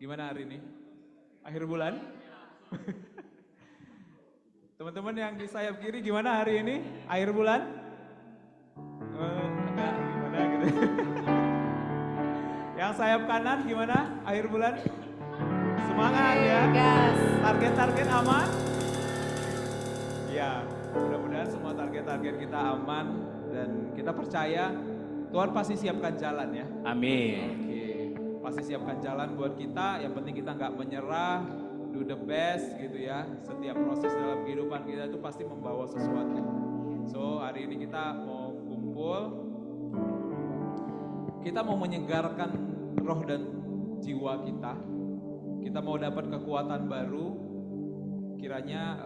Gimana hari ini? Akhir bulan? Teman-teman yang di sayap kiri gimana hari ini? Akhir bulan? Enggak, gimana gitu. Yang sayap kanan gimana? Akhir bulan? Semangat ya. Gas. Target-target aman? Ya, mudah-mudahan semua target-target kita aman dan kita percaya Tuhan pasti siapkan jalan ya. Amin. Oke, pasti siapkan jalan buat kita. Yang penting kita nggak menyerah, do the best gitu ya. Setiap proses dalam kehidupan kita itu pasti membawa sesuatu. So hari ini kita mau kumpul, kita mau menyegarkan roh dan jiwa kita. Kita mau dapat kekuatan baru. Kiranya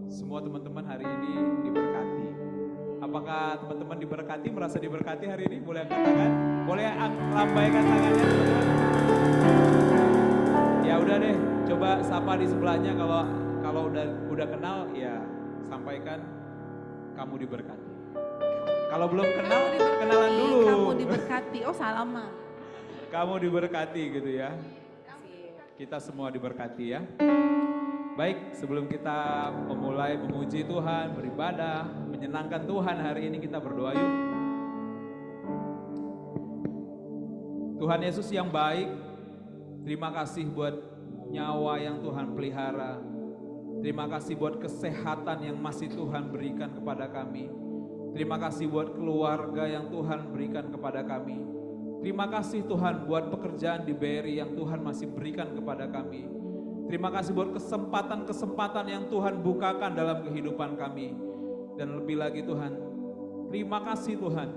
semua teman-teman hari ini diberkati. Apakah teman-teman diberkati, merasa diberkati hari ini? Boleh angkat tangan? Boleh lambaikan tangannya teman-teman? Ya udah deh, coba sapa di sebelahnya kalau udah kenal ya sampaikan kamu diberkati. Kalau belum kenal, kenalan dulu. Kamu diberkati, oh salaman. Kamu diberkati gitu ya. Kita semua diberkati ya. Baik, sebelum kita memulai memuji Tuhan, beribadah, menyenangkan Tuhan, hari ini kita berdoa yuk. Tuhan Yesus yang baik, terima kasih buat nyawa yang Tuhan pelihara. Terima kasih buat kesehatan yang masih Tuhan berikan kepada kami. Terima kasih buat keluarga yang Tuhan berikan kepada kami. Terima kasih Tuhan buat pekerjaan di BRI yang Tuhan masih berikan kepada kami. Terima kasih buat kesempatan-kesempatan yang Tuhan bukakan dalam kehidupan kami. Dan lebih lagi Tuhan, terima kasih Tuhan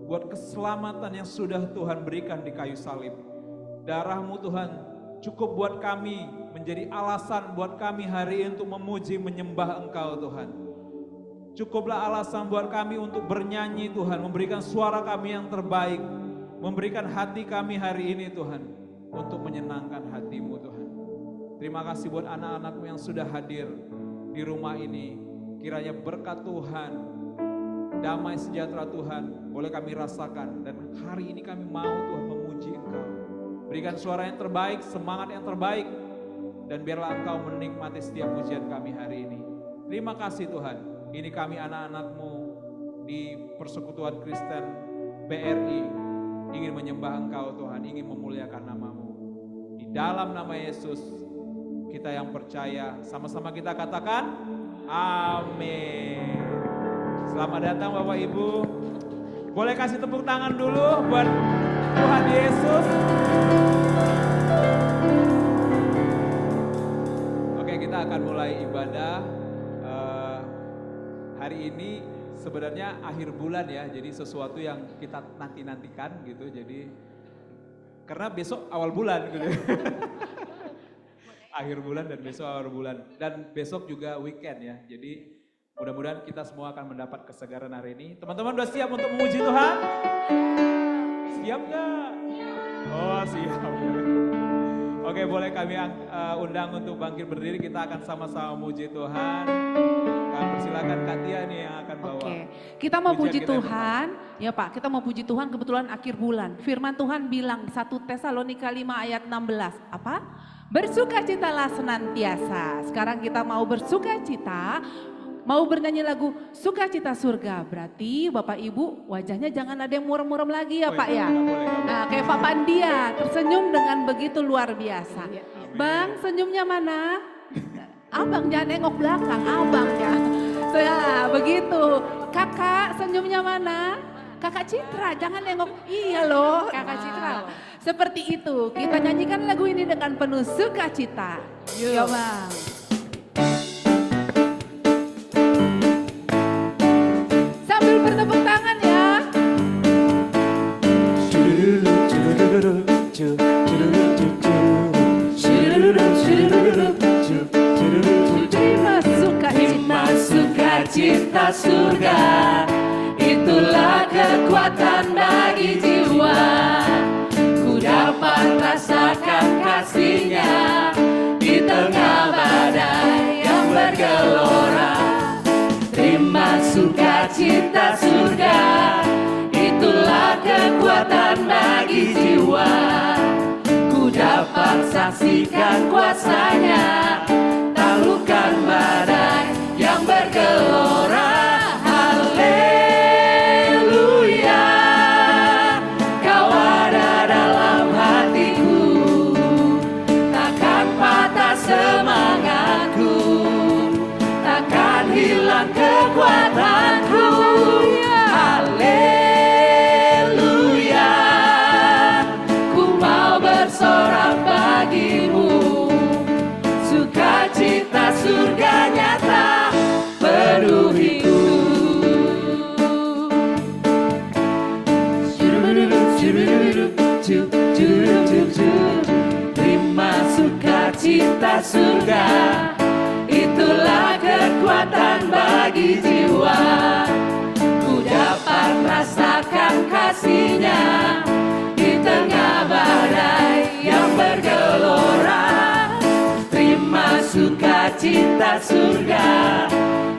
buat keselamatan yang sudah Tuhan berikan di kayu salib. Darah-Mu Tuhan cukup buat kami, menjadi alasan buat kami hari ini untuk memuji, menyembah Engkau Tuhan. Cukuplah alasan buat kami untuk bernyanyi Tuhan, memberikan suara kami yang terbaik, memberikan hati kami hari ini Tuhan, untuk menyenangkan hati-Mu Tuhan. Terima kasih buat anak-anak-Mu yang sudah hadir di rumah ini. Kiranya berkat Tuhan, damai sejahtera Tuhan boleh kami rasakan. Dan hari ini kami mau Tuhan memuji Engkau. Berikan suara yang terbaik, semangat yang terbaik. Dan biarlah Engkau menikmati setiap pujian kami hari ini. Terima kasih Tuhan. Ini kami anak-anak-Mu di Persekutuan Kristen BRI. Ingin menyembah Engkau Tuhan, ingin memuliakan nama-Mu. Di dalam nama Yesus, kita yang percaya, sama-sama kita katakan, amin. Selamat datang Bapak Ibu. Boleh kasih tepuk tangan dulu buat Tuhan Yesus. Oke, kita akan mulai ibadah. Hari ini sebenarnya akhir bulan ya, jadi sesuatu yang kita nanti-nantikan gitu. Jadi karena besok awal bulan gitu. Akhir bulan dan besok awal bulan. Dan besok juga weekend ya. Jadi mudah-mudahan kita semua akan mendapat kesegaran hari ini. Teman-teman udah siap untuk memuji Tuhan? Siap gak? Oh siap. Oke, boleh kami undang untuk bangkit berdiri. Kita akan sama-sama memuji Tuhan. Kami persilakan Kak Tia nih yang akan bawa. Oke, kita mau puji Tuhan. Ya Pak, kita mau puji Tuhan kebetulan akhir bulan. Firman Tuhan bilang 1 Tesalonika 5 ayat 16. Apa? Bersukacitalah senantiasa. Sekarang kita mau bersukacita, mau bernyanyi lagu Sukacita Surga. Berarti Bapak Ibu wajahnya jangan ada yang muram-muram lagi ya Pak ya. Nah kayak Pak Pandia tersenyum dengan begitu luar biasa. Bang senyumnya mana? Abang jangan nengok belakang, abangnya. Ya begitu. Kakak senyumnya mana? Kakak Citra, jangan nengok, iya loh Kakak Citra. Seperti itu, kita nyanyikan lagu ini dengan penuh sukacita. Yuk Bang. Sambil bertepuk tangan ya. Terima sukacita surga. Itulah kekuatan bagi jiwa. Ku dapat rasakan kasih-Nya di tengah badai yang bergelora. Terima sukacita surga. Itulah kekuatan bagi jiwa. Ku dapat dapat saksikan kuasa-Nya, taklukkan badai yang bergelora. Haleluya, Kau ada dalam hatiku, takkan patah semangatku, takkan hilang kekuatanku. Haleluya, ku mau bersorak bagimu, sukacita surga nyata penuhiku. Terima sukacita surga, itulah kekuatan bagi jiwa. Ku dapat rasakan kasih-Nya di tengah badai yang bergelora. Terima sukacita surga,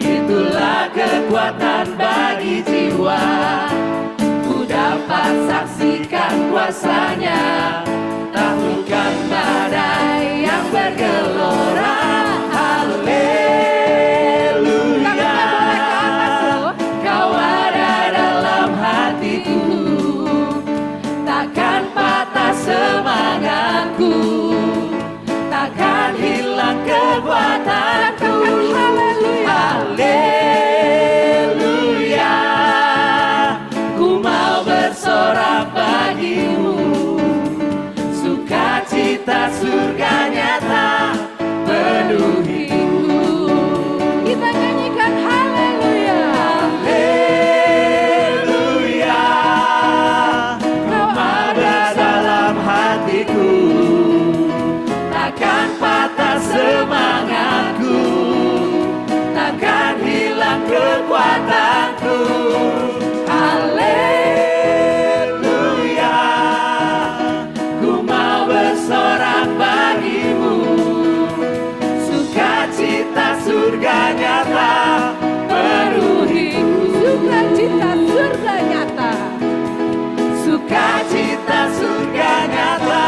itulah kekuatan bagi jiwa. Ku dapat saksikan kuasa-Nya, taklukkan badai yang bergelora. Haleluya, Kau ada dalam hatiku, takkan patah semangatku, takkan hilang kekuatanku. Haleluya, ku mau bersorak bagimu, sukacita surga nyata penuhiku. Kita nyanyikan haleluya. Haleluya, Kau ada dalam hatiku, takkan patah semangatku, takkan hilang kekuatanku. Haleluya, ku mau bersorak bagimu, sukacita surga nyata penuhiku. Sukacita surga nyata. Sukacita surga nyata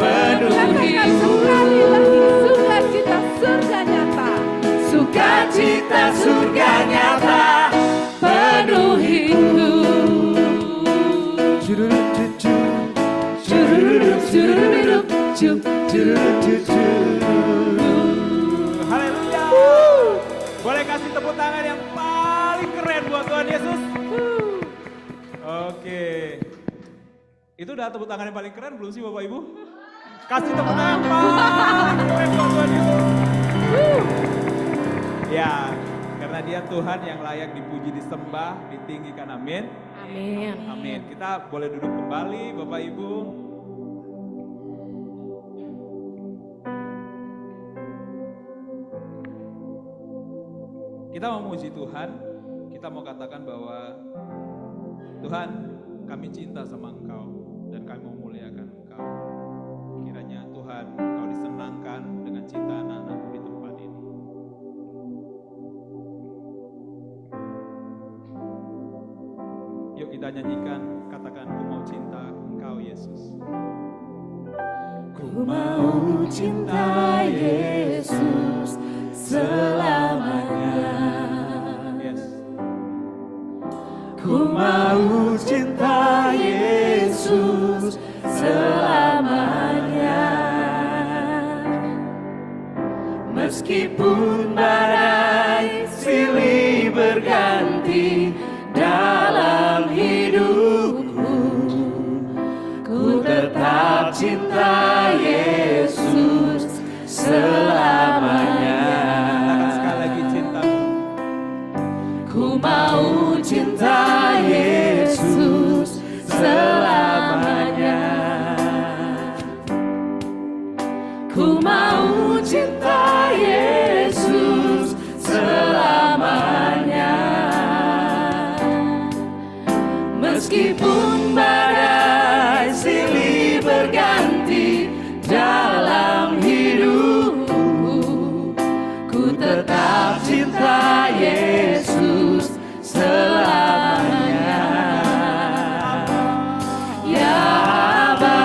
Katakan penuhiku. sekali lagi, sukacita surga nyata. Sukacita surga nyata penuhiku. Haleluya. Boleh kasih tepuk tangan yang paling keren buat Tuhan Yesus. Oke. Itu udah tepuk tangan yang paling keren belum sih Bapak Ibu? Kasih tepuk tangan yang paling keren buat Tuhan Yesus. Ya, karena Dia Tuhan yang layak dipuji, disembah, ditinggikan. Amin. Amin. Amin. Kita boleh duduk kembali Bapak Ibu. Kita mau memuji Tuhan, kita mau katakan bahwa Tuhan, kami cinta sama Engkau dan kami mau muliakan Engkau. Kiranya Tuhan, Engkau disenangkan dengan cinta anak-anak-Mu di tempat ini. Yuk kita nyanyikan, katakan ku mau cinta Engkau Yesus. Ku mau cinta Yesus selamanya. Yes. Ku mau cinta Yesus selamanya. Meskipun badai silih berganti dalam hidupku, ku tetap cinta Yesus selamanya. Katakan sekali lagi cintamu. Ku mau cinta Yesus selamanya. Ku mau cinta Yesus selamanya. Meskipun badai silih berganti dalam hidupku, ku tetap cinta Yesus selamanya. Ya Bapa,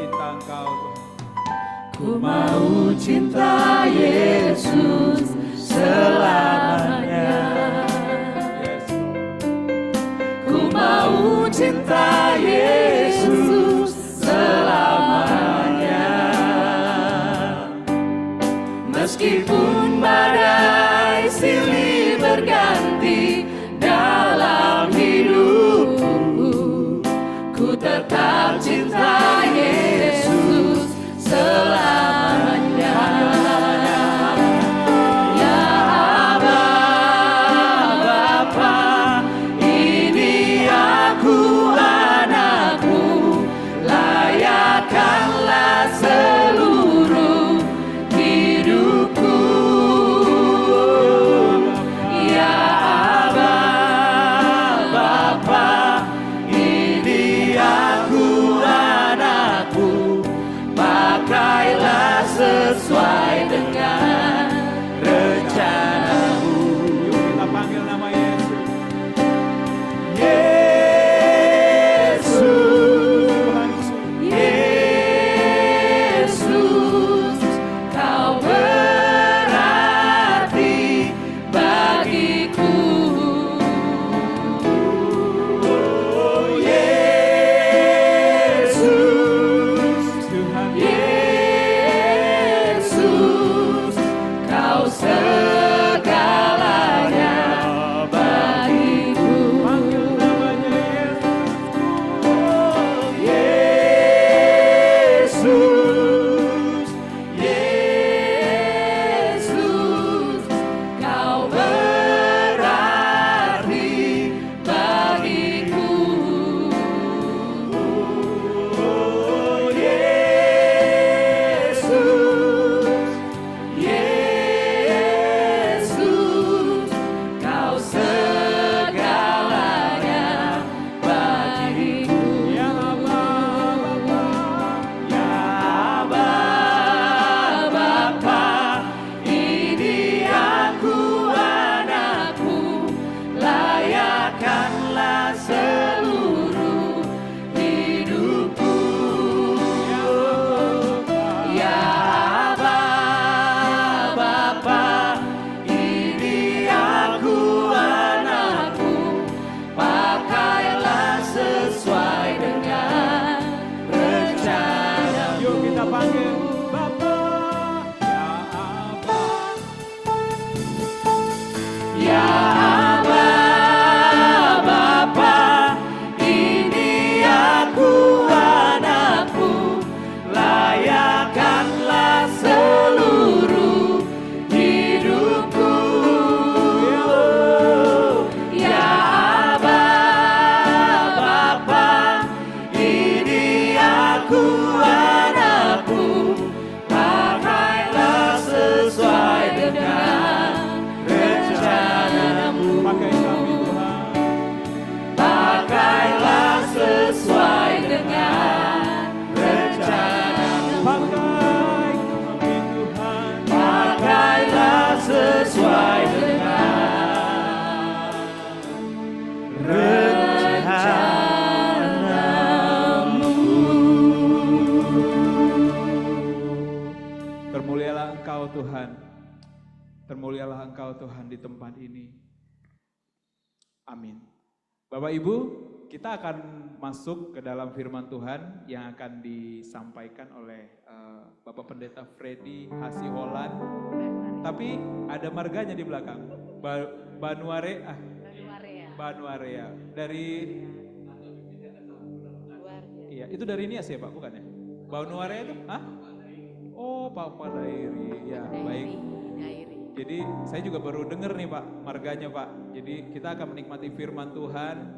cinta Engkau Tuhan. Ku mau cinta Yesus selamanya. Yes. Ku mau cinta Yesus selamanya. Meskipun badai silih berganti dalam hidupku, ku tetap cinta Yesus selamanya. Ya Aba, Bapa, ini aku anakmu, layakkanlah seluruh hidupku. Ya Aba, Bapa, ini aku anakmu, pakailah sesuai dengan rencanamu. Yuk kita panggil nama Yesus. Yesus, Yesus, kau berarti bagiku. Oh, Yesus, Tuhan. Yesus, kau segalanya bagiku. Panggil namanya Yesus. Yesus, Yesus, kau berarti bagiku. Oh, Yesus, Yesus, kau segalanya bagiku. Ya Aba, Bapa. Ya Aba, Bapa, ini aku anakmu, layakkanlah seluruh hidupku. Ya Aba, Bapa, ini aku anakmu, pakailah sesuai dengan rencanamu. Yuk kita panggil Bapa. Ya Aba. Ya Aba, Bapa, ini aku anakmu, layakkanlah seluruh hidupku. Ya Aba, Bapa, ini aku anakmu, pakailah sesuai dengan rencanamu. Pakai kami Tuhan. Pakailah sesuai dengan rencanamu. Pakai kami Tuhan. Pakailah sesuai dengan rencanamu. Termulialah Engkau Tuhan. Termulialah Engkau Tuhan di tempat ini. Amin. Bapak Ibu, kita akan masuk ke dalam firman Tuhan yang akan disampaikan oleh Bapak Pendeta Freddy Hasiholan. Tapi ada marganya di belakang. Banuarea. Banuarea. Dari Iya, itu dari Nias ya Pak, bukan ya? Banuarea itu? Hah? Oh, Papa Dairi. Ya, baik. Jadi saya juga baru dengar nih Pak, marganya Pak. Jadi kita akan menikmati firman Tuhan.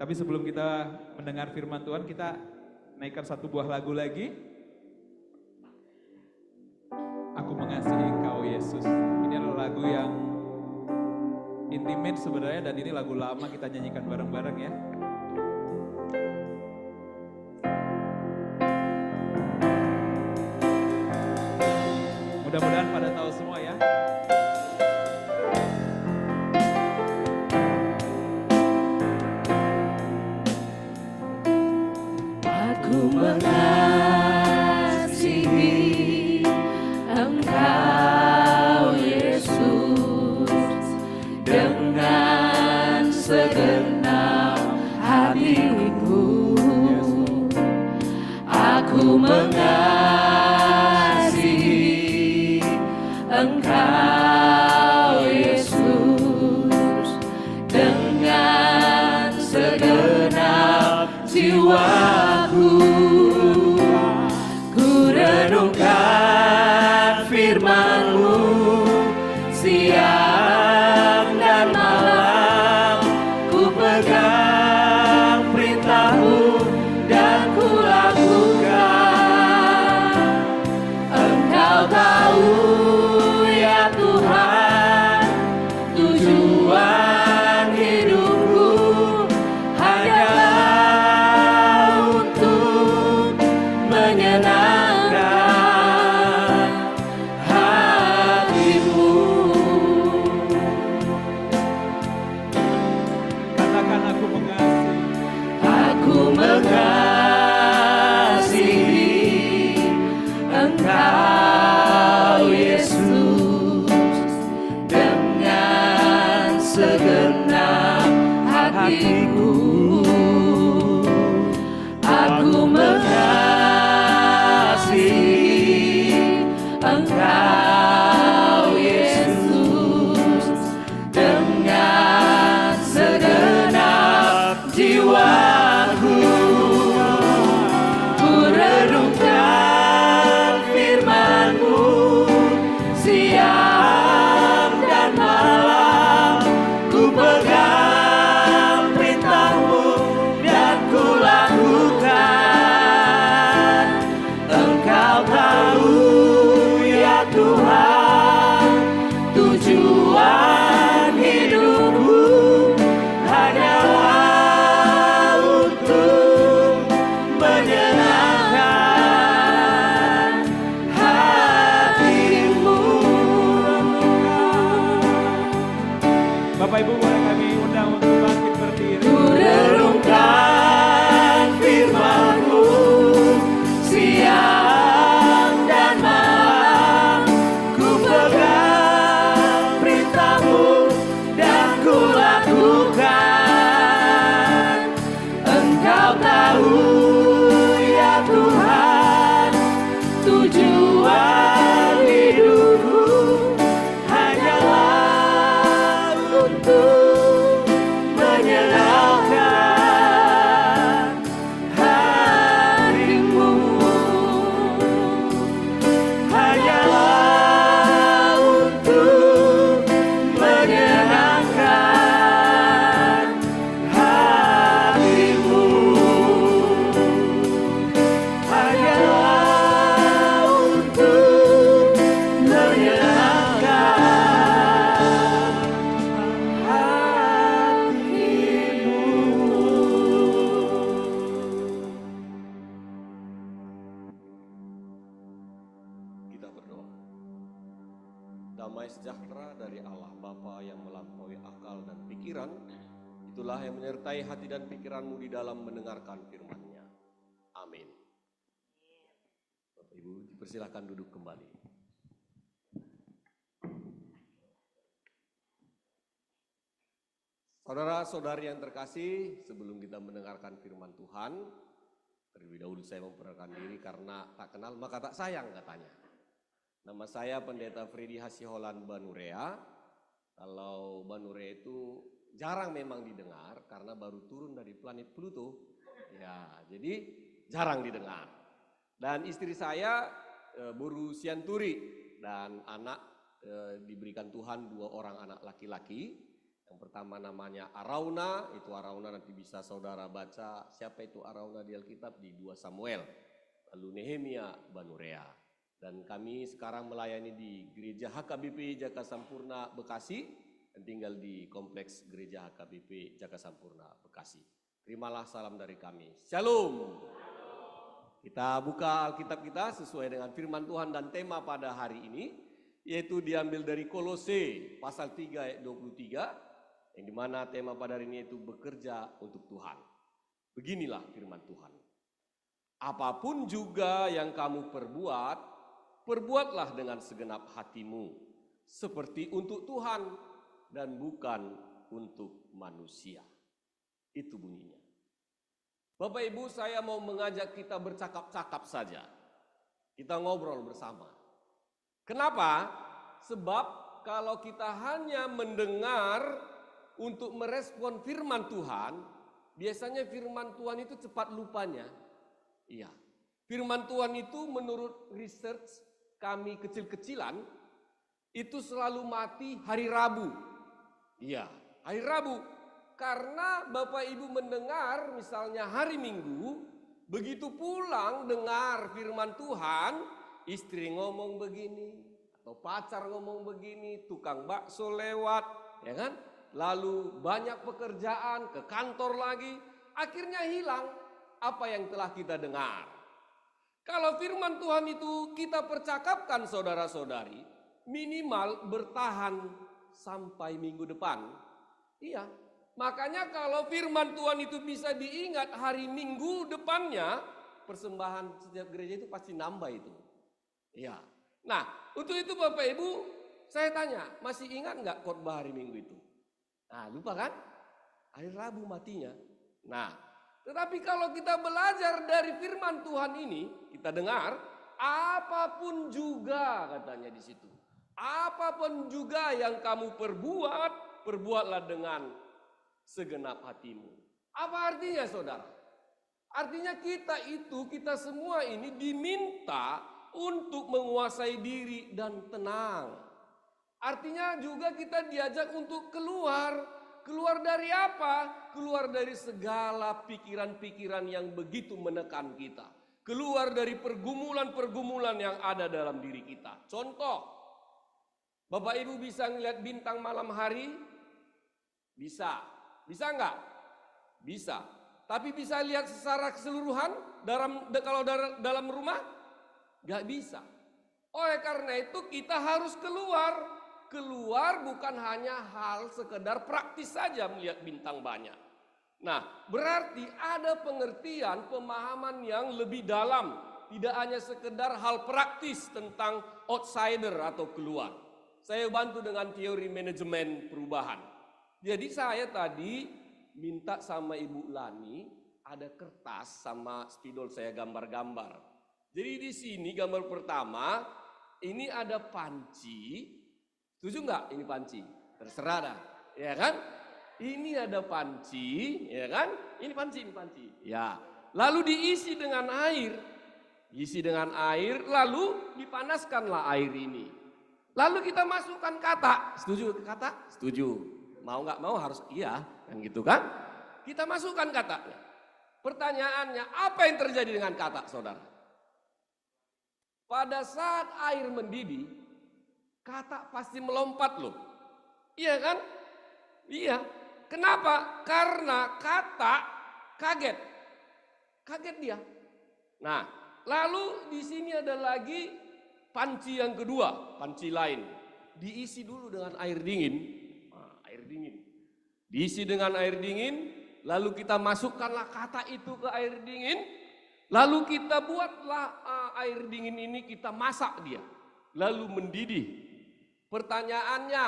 Tapi sebelum kita mendengar firman Tuhan, kita naikkan satu buah lagu lagi. Aku mengasihi Engkau Yesus. Ini adalah lagu yang intimate sebenarnya, dan ini lagu lama, kita nyanyikan bareng-bareng ya. Mudah-mudahan pada tahu semua ya. Aku mengasihi Engkau Yesus dengan segenap hatiku. Aku mengasihi Engkau Yesus dengan segenap jiwaku. Ku renungkan firman-Mu siang dan malam, ku pegang perintah-Mu dan ku lakukan. Engkau tahu ya Tuhan, tujuan hidupku hanyalah untuk menyenangkan hati-Mu. Katakan aku mengasihi. Aku mengasihi Engkau Yesus dengan segenap hatiku. Aku mengasihi Engkau Yesus dengan segenap jiwaku. Ku renungkan firman-Mu siang dan malam, ku pegang perintah-Mu dan ku lakukan. Engkau tahu ya Tuhan, tujuan hidupku hanyalah untuk menyenangkan hati-Mu. Bapak Ibu boleh kami undang untuk bangkit berdiri. Ku renungkan firman-Mu siang dan malam, ku pegang perintah-Mu dan ku lakukan. Engkau tahu ya Tuhan, tujuan hidupku hanyalah untuk menyenangkan hati-Mu. Hanyalah untuk menyenangkan hati-Mu. Hanyalah untuk menyenangkan hati-Mu. Kita berdoa. Damai sejahtera dari Allah Bapa yang melampaui akal dan pikiran, itulah yang menyertai hati dan pikiranmu di dalam mendengarkan firman-Nya. Amin. Bapak Ibu, dipersilakan duduk kembali. Saudara-saudari yang terkasih, sebelum kita mendengarkan firman Tuhan, terlebih dahulu saya memperkenalkan diri karena tak kenal maka tak sayang katanya. Nama saya Pendeta Freddy Hasiholan Banurea. Kalau Banurea itu jarang memang didengar karena baru turun dari planet Pluto. Ya, jadi jarang didengar. Dan istri saya Buru Sianturi dan anak diberikan Tuhan 2 orang anak laki-laki. Yang pertama namanya Arauna, itu Arauna nanti bisa saudara baca siapa itu Arauna di Alkitab di 2 Samuel. Lalu Nehemia Banurea. Dan kami sekarang melayani di Gereja HKBP Jaka Sampurna Bekasi dan tinggal di Kompleks Gereja HKBP Jaka Sampurna Bekasi. Terimalah salam dari kami. Shalom. Kita buka Alkitab kita sesuai dengan firman Tuhan dan tema pada hari ini, yaitu diambil dari Kolose pasal 3 ayat 23, yang dimana tema pada hari ini yaitu bekerja untuk Tuhan. Beginilah firman Tuhan. Apapun juga yang kamu perbuat, perbuatlah dengan segenap hatimu, seperti untuk Tuhan dan bukan untuk manusia. Itu bunyinya. Bapak Ibu, saya mau mengajak kita bercakap-cakap saja. Kita ngobrol bersama. Kenapa? Sebab kalau kita hanya mendengar untuk merespon firman Tuhan, biasanya firman Tuhan itu cepat lupanya. Iya. Firman Tuhan itu menurut research kami kecil-kecilan, itu selalu mati hari Rabu. Iya, hari Rabu. Karena Bapak Ibu mendengar misalnya hari Minggu, begitu pulang dengar firman Tuhan, istri ngomong begini, atau pacar ngomong begini, tukang bakso lewat, ya kan? Lalu banyak pekerjaan, ke kantor lagi, akhirnya hilang apa yang telah kita dengar. Kalau firman Tuhan itu kita percakapkan saudara-saudari, minimal bertahan sampai minggu depan. Iya, makanya kalau firman Tuhan itu bisa diingat hari Minggu depannya, persembahan setiap gereja itu pasti nambah itu. Iya. Nah, untuk itu Bapak Ibu, saya tanya, masih ingat nggak khotbah hari Minggu itu? Nah, lupa kan? Hari Rabu matinya. Nah, tetapi kalau kita belajar dari firman Tuhan ini, kita dengar, apapun juga katanya di situ. Apapun juga yang kamu perbuat, perbuatlah dengan segenap hatimu. Apa artinya saudara? Artinya kita semua ini diminta untuk menguasai diri dan tenang. Artinya juga kita diajak untuk keluar. Keluar dari apa? Keluar dari segala pikiran-pikiran yang begitu menekan kita. Keluar dari pergumulan-pergumulan yang ada dalam diri kita. Contoh, Bapak Ibu bisa ngeliat bintang malam hari? Bisa. Bisa enggak? Bisa. Tapi bisa lihat secara keseluruhan kalau dalam rumah? Gak bisa. Oleh karena itu kita harus keluar. Keluar bukan hanya hal sekedar praktis saja melihat bintang banyak. Nah, berarti ada pengertian, pemahaman yang lebih dalam. Tidak hanya sekedar hal praktis tentang outsider atau keluar. Saya bantu dengan teori manajemen perubahan. Jadi saya tadi minta sama Ibu Lani ada kertas sama spidol saya gambar-gambar. Jadi di sini gambar pertama, ini ada panci. Setuju nggak ini panci? Terserah dah, ya kan? Ini ada panci, ya kan? Ini panci. Ya. Lalu diisi dengan air. Isi dengan air, lalu dipanaskanlah air ini. Lalu kita masukkan kata. Setuju kata? Setuju. Mau nggak mau harus iya, kan gitu kan? Kita masukkan katanya. Pertanyaannya, apa yang terjadi dengan kata, saudara? Pada saat air mendidih, kata pasti melompat loh. Iya kan? Iya. Kenapa? Karena kata kaget. Kaget dia. Nah, lalu di sini ada lagi panci yang kedua, panci lain. Diisi dulu dengan air dingin. Nah, air dingin. Diisi dengan air dingin, lalu kita masukkanlah kata itu ke air dingin. Lalu kita buatlah air dingin ini, kita masak dia. Lalu mendidih. Pertanyaannya,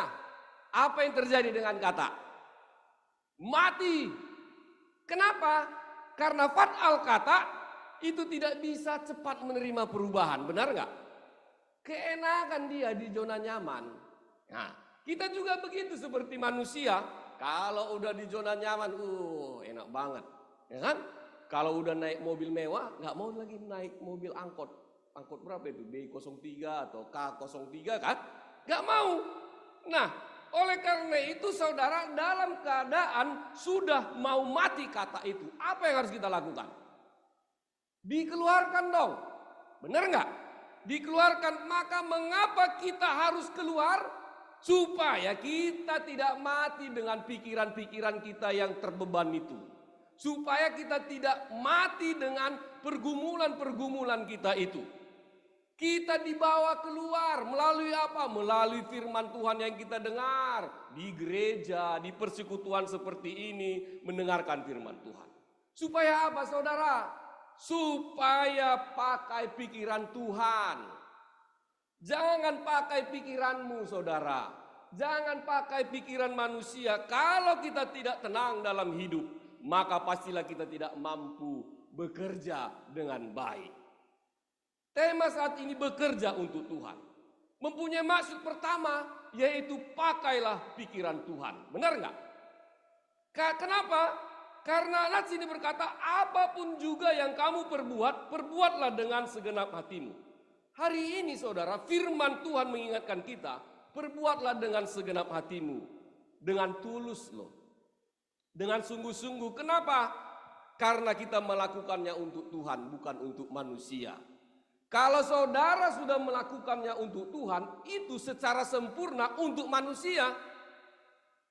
apa yang terjadi dengan kata? Mati. Kenapa? Karena fatal kata itu tidak bisa cepat menerima perubahan. Benar nggak? Keenakan dia di zona nyaman. Nah, kita juga begitu seperti manusia. Kalau udah di zona nyaman, enak banget. Ya kan? Kalau udah naik mobil mewah, nggak mau lagi naik mobil angkot. Angkot berapa itu? B03 atau K03 kan? Nggak mau. Nah, oleh karena itu saudara, dalam keadaan sudah mau mati kata itu, apa yang harus kita lakukan? Dikeluarkan dong. Benar nggak? Dikeluarkan. Maka mengapa kita harus keluar? Supaya kita tidak mati dengan pikiran-pikiran kita yang terbeban itu. Supaya kita tidak mati dengan pergumulan-pergumulan kita itu. Kita dibawa keluar melalui apa? Melalui firman Tuhan yang kita dengar. Di gereja, di persekutuan seperti ini, mendengarkan firman Tuhan. Supaya apa saudara? Supaya pakai pikiran Tuhan. Jangan pakai pikiranmu, saudara. Jangan pakai pikiran manusia. Kalau kita tidak tenang dalam hidup, maka pastilah kita tidak mampu bekerja dengan baik. Tema saat ini bekerja untuk Tuhan. Mempunyai maksud pertama, yaitu pakailah pikiran Tuhan. Benar nggak? Kenapa? Karena ayat sini berkata, apapun juga yang kamu perbuat, perbuatlah dengan segenap hatimu. Hari ini saudara, firman Tuhan mengingatkan kita, perbuatlah dengan segenap hatimu. Dengan tulus loh. Dengan sungguh-sungguh. Kenapa? Karena kita melakukannya untuk Tuhan, bukan untuk manusia. Kalau saudara sudah melakukannya untuk Tuhan, itu secara sempurna untuk manusia.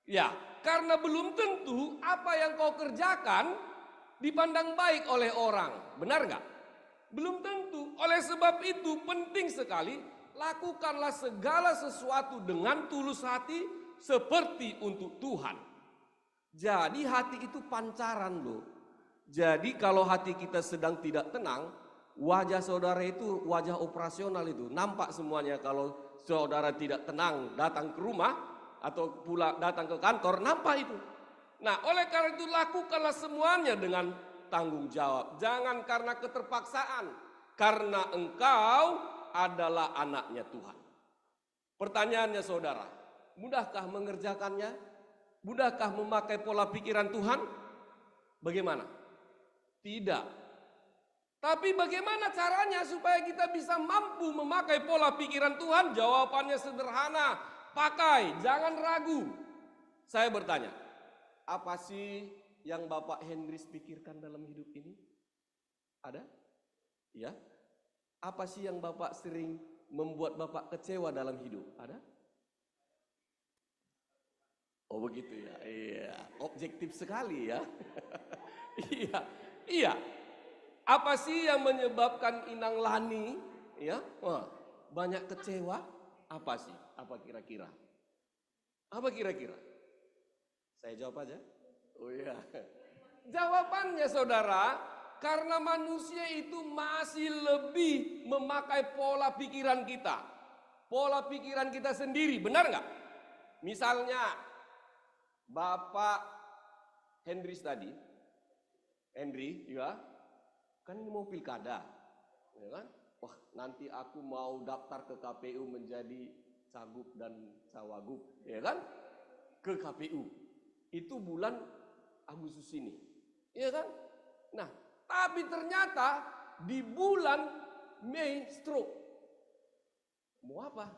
Ya, karena belum tentu apa yang kau kerjakan dipandang baik oleh orang. Benar nggak? Belum tentu. Oleh sebab itu penting sekali, lakukanlah segala sesuatu dengan tulus hati seperti untuk Tuhan. Jadi hati itu pancaran loh. Jadi kalau hati kita sedang tidak tenang, wajah saudara itu wajah operasional itu. Nampak semuanya kalau saudara tidak tenang datang ke rumah atau pula datang ke kantor, nampak itu. Nah, oleh karena itu lakukanlah semuanya dengan tanggung jawab. Jangan karena keterpaksaan. Karena engkau adalah anaknya Tuhan. Pertanyaannya saudara, mudahkah mengerjakannya? Mudahkah memakai pola pikiran Tuhan? Bagaimana? Tidak. Tapi bagaimana caranya supaya kita bisa mampu memakai pola pikiran Tuhan? Jawabannya sederhana, pakai, jangan ragu. Saya bertanya, apa sih yang Bapak Hendris pikirkan dalam hidup ini? Ada? Ya. Apa sih yang Bapak sering membuat Bapak kecewa dalam hidup? Ada? Oh begitu ya, iya. Objektif sekali ya. Iya, iya. Apa sih yang menyebabkan Inang Lani ya banyak kecewa? Apa sih? Apa kira-kira? Apa kira-kira? Saya jawab aja. Oh iya. Jawabannya saudara, karena manusia itu masih lebih memakai pola pikiran kita. Pola pikiran kita sendiri, benar nggak? Misalnya Bapak Hendris tadi, Henry, ya, kan ini mau pilkada, ya kan? Wah, nanti aku mau daftar ke KPU menjadi cagup dan cawagup, ya kan? Ke KPU. Itu bulan Agustus ini, ya kan? Nah, tapi ternyata di bulan Mei stroke. Mau apa?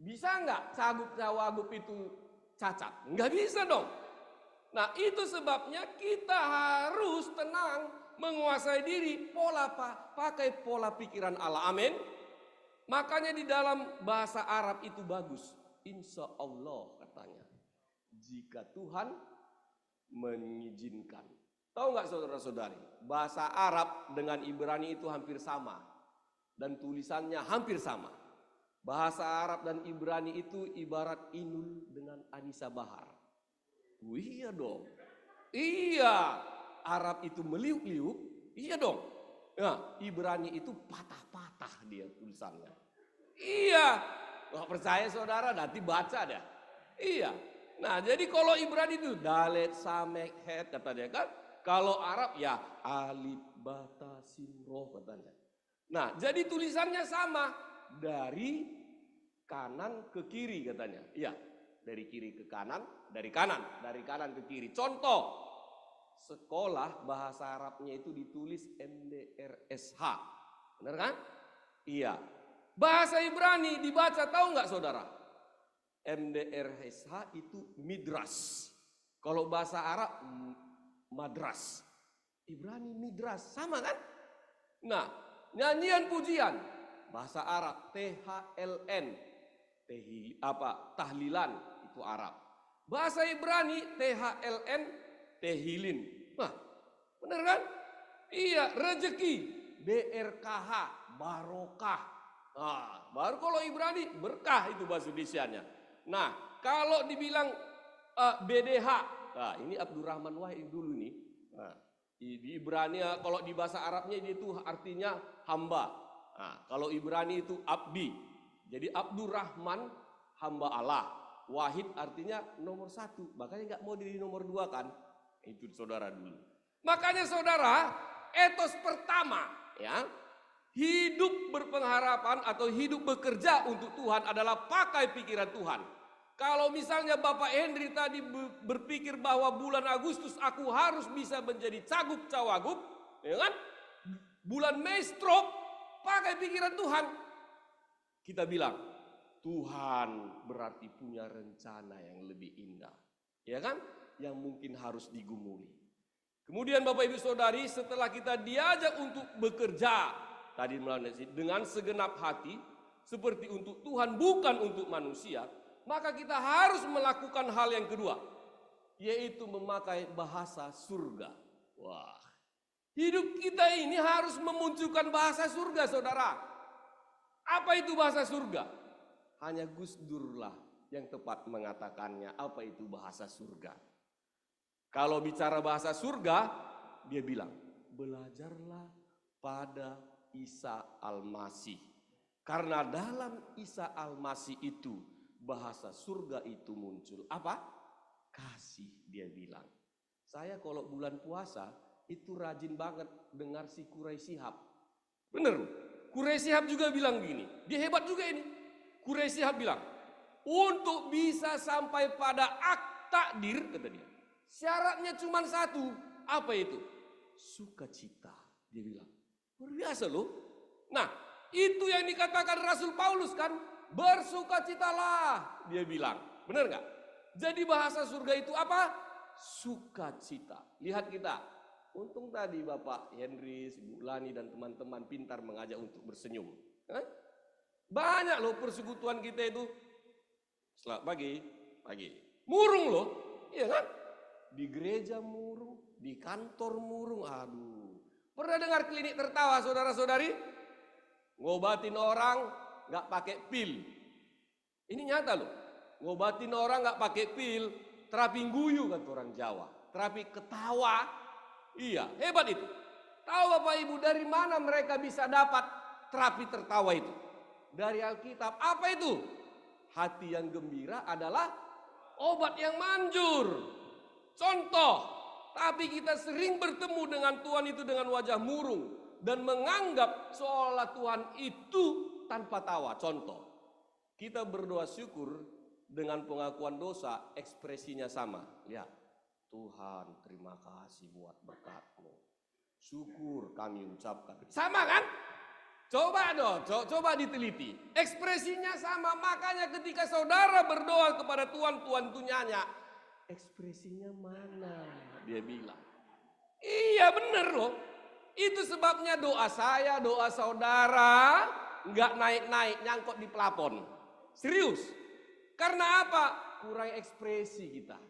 Bisa nggak cagup cawagup itu cacat? Nggak bisa dong. Nah, itu sebabnya kita harus tenang, menguasai diri, pakai pola pikiran Allah. Amin. Makanya di dalam bahasa Arab itu bagus. Insya Allah katanya. Jika Tuhan mengizinkan. Tahu nggak saudara-saudari? Bahasa Arab dengan Ibrani itu hampir sama. Dan tulisannya hampir sama. Bahasa Arab dan Ibrani itu ibarat Inul dengan Anisa Bahar. Iya dong. Iya. Arab itu meliuk-liuk. Iya dong. Nah, Ibrani itu patah-patah dia tulisannya. Iya. Nggak percaya saudara, nanti baca dah. Iya. Nah, jadi kalau Ibrani itu dalet samek het katanya kan. Kalau Arab ya alif bata sin roh katanya. Nah, jadi tulisannya sama dari kanan ke kiri katanya. Iya. Dari kiri ke kanan, dari kanan ke kiri. Contoh, sekolah bahasa Arabnya itu ditulis MDRSH. Benar kan? Iya. Bahasa Ibrani dibaca tahu nggak saudara? MDRSH itu midras. Kalau bahasa Arab madras. Ibrani midras, sama kan? Nah, nyanyian pujian bahasa Arab THLN. Tahlilan itu Arab. Bahasa Ibrani THLN tehilin. Nah, benar kan? Iya, rezeki BRKH barokah. Nah, baru kalau Ibrani berkah itu bahasa Indonesianya. Nah, kalau dibilang BDH, nah ini Abdurrahman Wahid dulu nih. Nah, Di Ibrani kalau di bahasa Arabnya itu artinya hamba. Nah, kalau Ibrani itu abdi. Jadi Abdurrahman hamba Allah. Wahid artinya nomor 1. Makanya nggak mau jadi nomor 2 kan? Itu saudara dulu. Makanya saudara, etos pertama ya, hidup berpengharapan atau hidup bekerja untuk Tuhan adalah pakai pikiran Tuhan. Kalau misalnya Bapak Henry tadi berpikir bahwa bulan Agustus aku harus bisa menjadi cagup cawagup, ya kan? Bulan Mei stroke, pakai pikiran Tuhan. Kita bilang, Tuhan berarti punya rencana yang lebih indah, ya kan? Yang mungkin harus digumuli. Kemudian Bapak Ibu Saudari, setelah kita diajak untuk bekerja tadi melalui dengan segenap hati, seperti untuk Tuhan bukan untuk manusia, maka kita harus melakukan hal yang kedua, yaitu memakai bahasa surga. Wah, hidup kita ini harus memunculkan bahasa surga, saudara. Apa itu bahasa surga? Hanya Gus Durlah yang tepat mengatakannya apa itu bahasa surga. Kalau bicara bahasa surga, dia bilang, belajarlah pada Isa Al-Masih. Karena dalam Isa Al-Masih itu, bahasa surga itu muncul. Apa? Kasih, dia bilang. Saya kalau bulan puasa, itu rajin banget dengar si Quraisy Shihab. Bener, Quraisy Shihab juga bilang gini. Dia hebat juga ini. Quraisy Shihab bilang, untuk bisa sampai pada ak takdir, kata dia, syaratnya cuma 1. Apa itu? Sukacita, dia bilang. Luar biasa loh. Nah, itu yang dikatakan Rasul Paulus kan, bersukacitalah, dia bilang. Benar nggak? Jadi bahasa surga itu apa? Sukacita. Lihat kita. Untung tadi Bapak Henry, Ibu Lani dan teman-teman pintar mengajak untuk bersenyum. Banyak loh persekutuan kita itu. Selamat pagi. Murung loh. Iya kan? Di gereja murung, di kantor murung. Aduh. Pernah dengar klinik tertawa saudara-saudari? Ngobatin orang nggak pakai pil. Ini nyata loh. Ngobatin orang nggak pakai pil, terapi guyu kata orang Jawa. Terapi ketawa. Iya, hebat itu. Tahu Bapak Ibu dari mana mereka bisa dapat terapi tertawa itu? Dari Alkitab. Apa itu? Hati yang gembira adalah obat yang manjur. Contoh, tapi kita sering bertemu dengan Tuhan itu dengan wajah murung dan menganggap seolah Tuhan itu tanpa tawa. Contoh, kita berdoa syukur dengan pengakuan dosa, ekspresinya sama. Lihat, Tuhan terima kasih buat berkat-Mu. Syukur kami ucapkan. Sama kan? Coba dong, coba diteliti. Ekspresinya sama, makanya ketika saudara berdoa kepada Tuhan, Tuhan itu nyanyi. Ekspresinya mana? Dia bilang. Iya bener loh. Itu sebabnya doa saya, doa saudara nggak naik-naik nyangkut di plafon. Serius. Karena apa? Kurang ekspresi kita.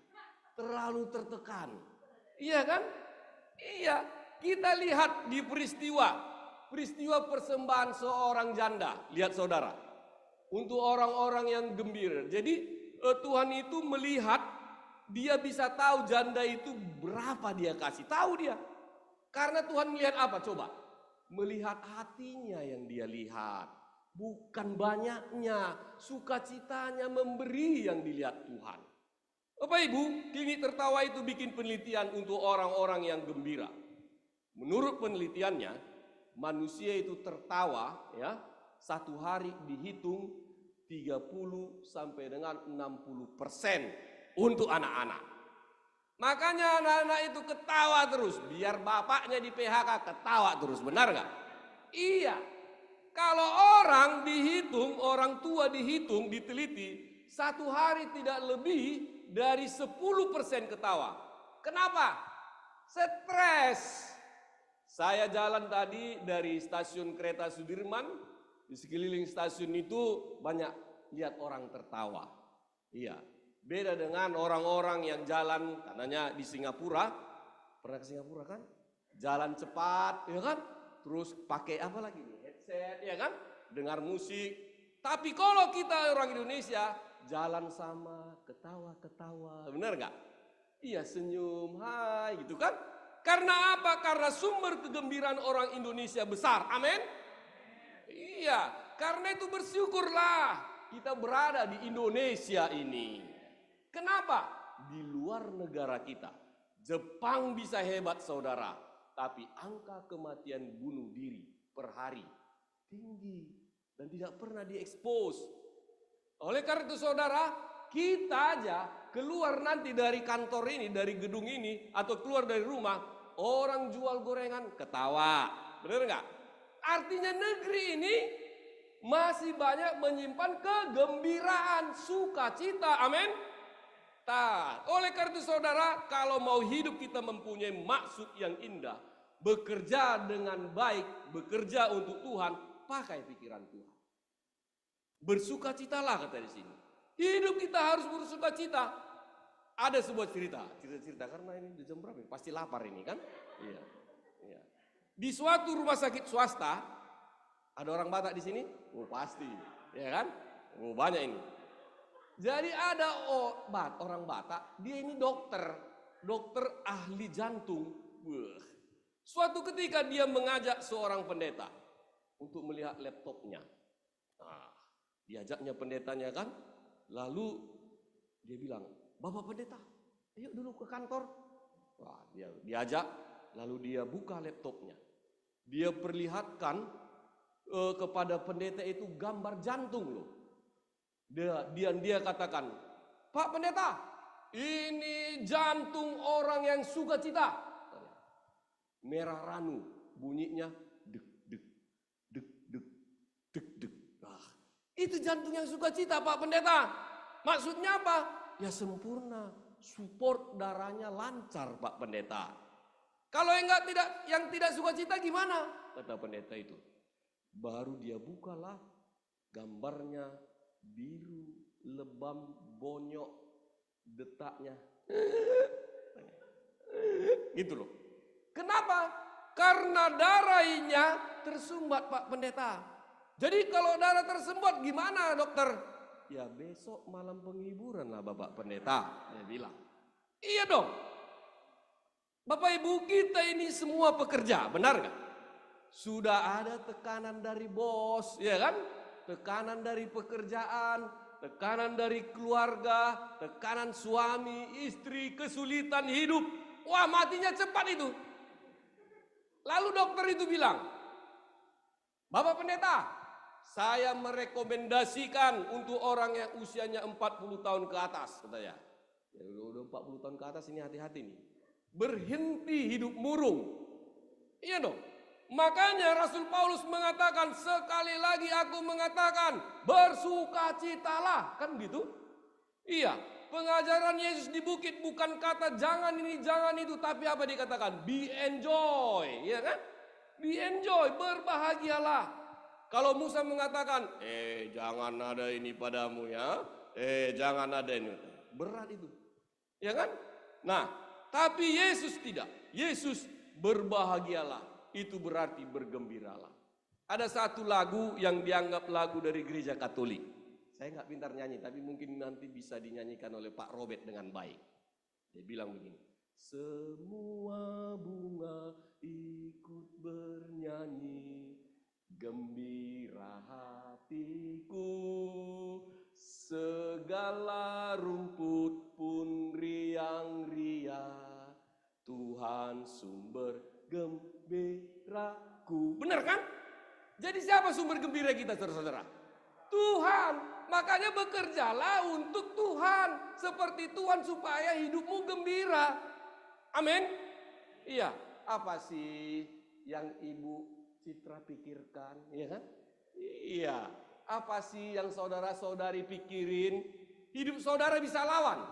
Terlalu tertekan. Iya kan? Iya. Kita lihat di peristiwa persembahan seorang janda. Lihat saudara. Untuk orang-orang yang gembira. Jadi Tuhan itu melihat, dia bisa tahu janda itu berapa dia kasih. Tahu dia. Karena Tuhan melihat apa? Coba. Melihat hatinya yang dia lihat. Bukan banyaknya. Sukacitanya memberi yang dilihat Tuhan. Bapak Ibu, klinik tertawa itu bikin penelitian untuk orang-orang yang gembira. Menurut penelitiannya, manusia itu tertawa ya, satu hari dihitung 30 sampai dengan 60% untuk anak-anak. Makanya anak-anak itu ketawa terus, biar bapaknya di PHK ketawa terus, benar nggak? Iya. Kalau orang dihitung, orang tua dihitung, diteliti, satu hari tidak lebih dari 10% ketawa. Kenapa? Stres. Saya jalan tadi dari stasiun kereta Sudirman, di sekeliling stasiun itu banyak lihat orang tertawa. Iya, beda dengan orang-orang yang jalan, katanya di Singapura, pernah ke Singapura kan? Jalan cepat, ya kan? Terus pakai apa lagi? Headset, ya kan? Dengar musik. Tapi kalau kita orang Indonesia, jalan sama, ketawa-ketawa, benar nggak? Iya, senyum, hai, gitu kan? Karena apa? Karena sumber kegembiraan orang Indonesia besar. Amin. Iya, karena itu bersyukurlah kita berada di Indonesia ini. Kenapa? Di luar negara kita, Jepang bisa hebat saudara, tapi angka kematian bunuh diri per hari tinggi dan tidak pernah diekspos. Oleh karena itu saudara, kita aja keluar nanti dari kantor ini, dari gedung ini, atau keluar dari rumah, orang jual gorengan ketawa, benar nggak? Artinya negeri ini masih banyak menyimpan kegembiraan, sukacita, amin. Oleh karena itu saudara, kalau mau hidup kita mempunyai maksud yang indah, bekerja dengan baik, bekerja untuk Tuhan, pakai pikiran Tuhan. Bersukacitalah kata di sini. Hidup kita harus bersukacita. Ada sebuah cerita karena ini jam berapa? Pasti lapar ini kan? Iya. Iya. Di suatu rumah sakit swasta, ada orang Batak di sini? Oh pasti, ya kan? Oh banyak ini. Jadi ada orang Batak, dia ini dokter ahli jantung. Suatu ketika dia mengajak seorang pendeta untuk melihat laptopnya. Nah, diajaknya pendetanya kan, lalu dia bilang, Bapak pendeta, ayo dulu ke kantor. Wah, dia diajak, lalu dia buka laptopnya. Dia perlihatkan kepada pendeta itu gambar jantung loh. Dia katakan, Pak pendeta, ini jantung orang yang sukacita. Merah ranu, bunyinya dek dek dek dek dek dek. Itu jantung yang sukacita Pak pendeta. Maksudnya apa? Ya sempurna, support darahnya lancar Pak pendeta. Kalau yang tidak sukacita gimana? Kata pendeta itu. Baru dia bukalah gambarnya biru, lebam, bonyok, detaknya. Gitu loh. Kenapa? Karena darahnya tersumbat Pak pendeta. Jadi kalau darah tersumbat gimana dokter? Ya besok malam penghiburan lah Bapak pendeta. Dia bilang. Iya dong. Bapak ibu kita ini semua pekerja, benar gak? Sudah ada tekanan dari bos, ya kan? Tekanan dari pekerjaan, tekanan dari keluarga, tekanan suami, istri, kesulitan hidup. Wah matinya cepat itu. Lalu dokter itu bilang, Bapak pendeta, saya merekomendasikan untuk orang yang usianya 40 tahun ke atas, katanya. Ya udah 40 tahun ke atas ini hati-hati nih. Berhenti hidup murung. Iya dong. Makanya Rasul Paulus mengatakan, sekali lagi aku mengatakan, bersukacitalah. Kan gitu? Iya. Pengajaran Yesus di bukit bukan kata jangan ini, jangan itu. Tapi apa dikatakan? Be enjoy. Iya kan? Be enjoy, berbahagialah. Kalau Musa mengatakan, jangan ada ini padamu ya. Jangan ada ini. Berat itu. Ya kan? Nah, tapi Yesus tidak. Yesus berbahagialah. Itu berarti bergembiralah. Ada satu lagu yang dianggap lagu dari gereja Katolik. Saya nggak pintar nyanyi, tapi mungkin nanti bisa dinyanyikan oleh Pak Robert dengan baik. Dia bilang begini. Semua bunga ikut bernyanyi, gembira hatiku. Segala rumput pun riang-riang, Tuhan sumber gembiraku. Benar kan? Jadi siapa sumber gembira kita saudara-saudara? Tuhan. Makanya bekerjalah untuk Tuhan. Seperti Tuhan supaya hidupmu gembira. Amin. Iya. Apa sih yang Ibu Citra pikirkan? Iya kan? Iya. Apa sih yang saudara-saudari pikirin? Hidup saudara bisa lawan?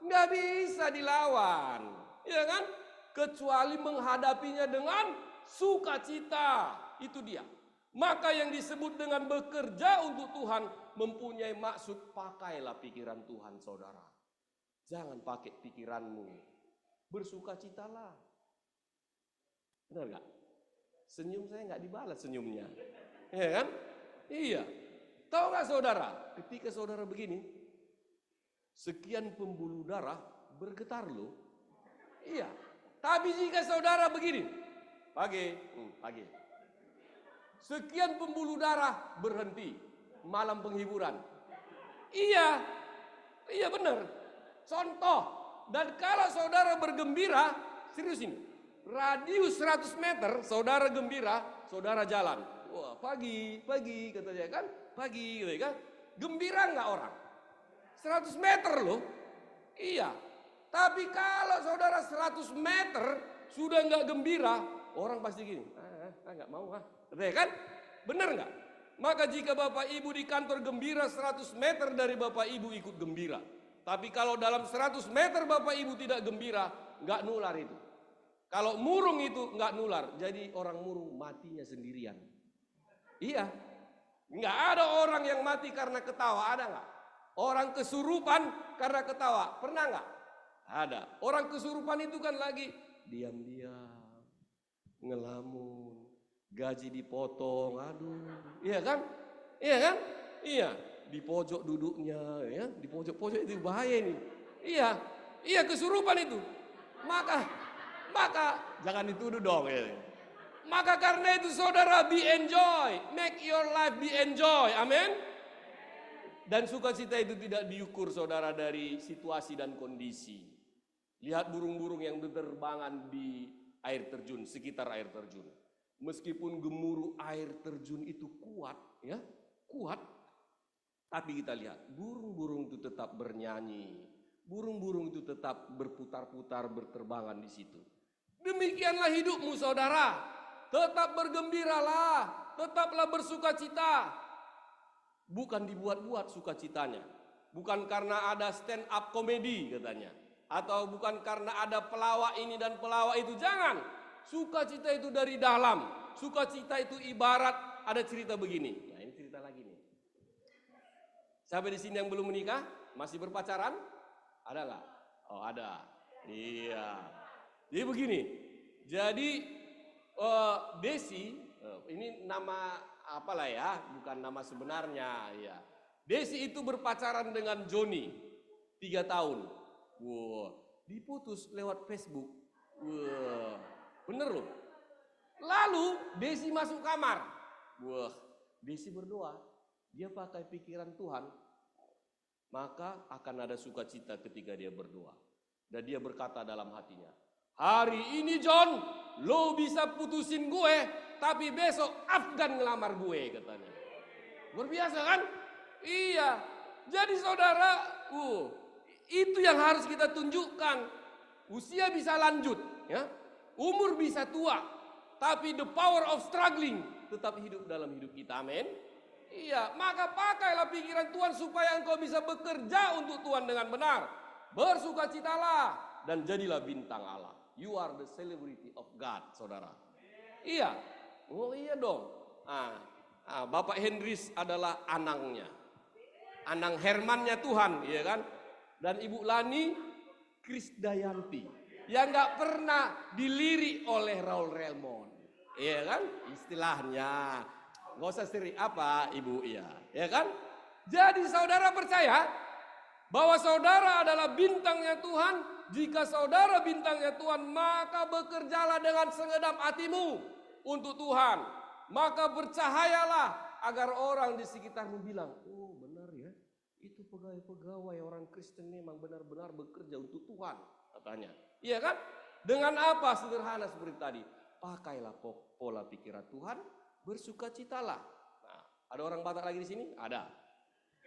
Nggak bisa dilawan. Iya kan? Kecuali menghadapinya dengan sukacita. Itu dia. Maka yang disebut dengan bekerja untuk Tuhan mempunyai maksud, pakailah pikiran Tuhan saudara. Jangan pakai pikiranmu. Bersukacitalah. Benar gak? Senyum saya gak dibalas senyumnya. Iya kan? Iya. Tahu gak saudara? Ketika saudara begini, sekian pembuluh darah bergetar loh. Iya. Tapi jika saudara begini, pagi, sekian pembuluh darah berhenti, malam penghiburan. Iya benar. Contoh, dan kalau saudara bergembira, serius ini, radius 100 meter, saudara gembira, saudara jalan. Wah, pagi, katanya kan, pagi, gitu kan. Gembira nggak orang? 100 meter loh. Iya. Tapi kalau saudara 100 meter sudah nggak gembira, orang pasti gini, nggak mau katanya kan? Benar nggak? Maka jika Bapak Ibu di kantor gembira 100 meter dari Bapak Ibu ikut gembira. Tapi kalau dalam 100 meter Bapak Ibu tidak gembira, nggak nular itu. Kalau murung itu nggak nular, jadi orang murung matinya sendirian. Iya, nggak ada orang yang mati karena ketawa, ada nggak? Orang kesurupan karena ketawa, pernah nggak? Ada. Orang kesurupan itu kan lagi diam-diam, ngelamun, gaji dipotong, aduh, iya kan? Iya, di pojok duduknya, ya, di pojok-pojok itu bahaya nih. Iya kesurupan itu. Maka jangan dituduh dong. Ya. Maka karena itu saudara be enjoy, make your life be enjoy, amin. Dan sukacita itu tidak diukur saudara dari situasi dan kondisi. Lihat burung-burung yang berterbangan di air terjun, sekitar air terjun. Meskipun gemuruh air terjun itu kuat, ya, kuat. Tapi kita lihat, burung-burung itu tetap bernyanyi. Burung-burung itu tetap berputar-putar, berterbangan di situ. Demikianlah hidupmu saudara. Tetap bergembiralah, tetaplah bersukacita. Bukan dibuat-buat sukacitanya. Bukan karena ada stand up komedi katanya. Atau bukan karena ada pelawak ini dan pelawak itu. Jangan. Sukacita itu dari dalam. Sukacita itu ibarat ada cerita begini. Nah ini cerita lagi nih. Siapa di sini yang belum menikah? Masih berpacaran? Ada nggak? Oh ada. Iya. Jadi begini. Jadi Desi, ini nama apalah ya, bukan nama sebenarnya. Ya. Desi itu berpacaran dengan Joni 3 tahun. Wah, diputus lewat Facebook. Wah, bener loh. Lalu Desi masuk kamar. Wah, Desi berdoa. Dia pakai pikiran Tuhan. Maka akan ada sukacita ketika dia berdoa. Dan dia berkata dalam hatinya, hari ini John, lo bisa putusin gue, tapi besok Afgan ngelamar gue katanya. Luar biasa kan? Iya. Jadi saudara, itu yang harus kita tunjukkan. Usia bisa lanjut, ya. Umur bisa tua, tapi the power of struggling tetap hidup dalam hidup kita. Amin. Iya, maka pakailah pikiran Tuhan supaya engkau bisa bekerja untuk Tuhan dengan benar. Bersukacitalah dan jadilah bintang Allah. You are the celebrity of God, saudara. Iya. Oh iya dong. Bapak Hendris adalah anangnya. Anang Hermannya Tuhan, iya kan? Dan Ibu Lani Krisdayanti. Yang gak pernah dilirik oleh Raul Raymond. Iya kan? Istilahnya. Gak usah seri apa Ibu, iya. Ya kan? Jadi saudara percaya bahwa saudara adalah bintangnya Tuhan. Jika saudara bintangnya Tuhan, maka bekerjalah dengan segenap hatimu untuk Tuhan. Maka bercahayalah agar orang di sekitarmu bilang, oh benar ya, itu pegawai-pegawai orang Kristen memang benar-benar bekerja untuk Tuhan, katanya. Iya kan? Dengan apa sederhana seperti tadi? Pakailah pola pikiran Tuhan, bersukacitalah. Nah, ada orang Batak lagi di sini? Ada.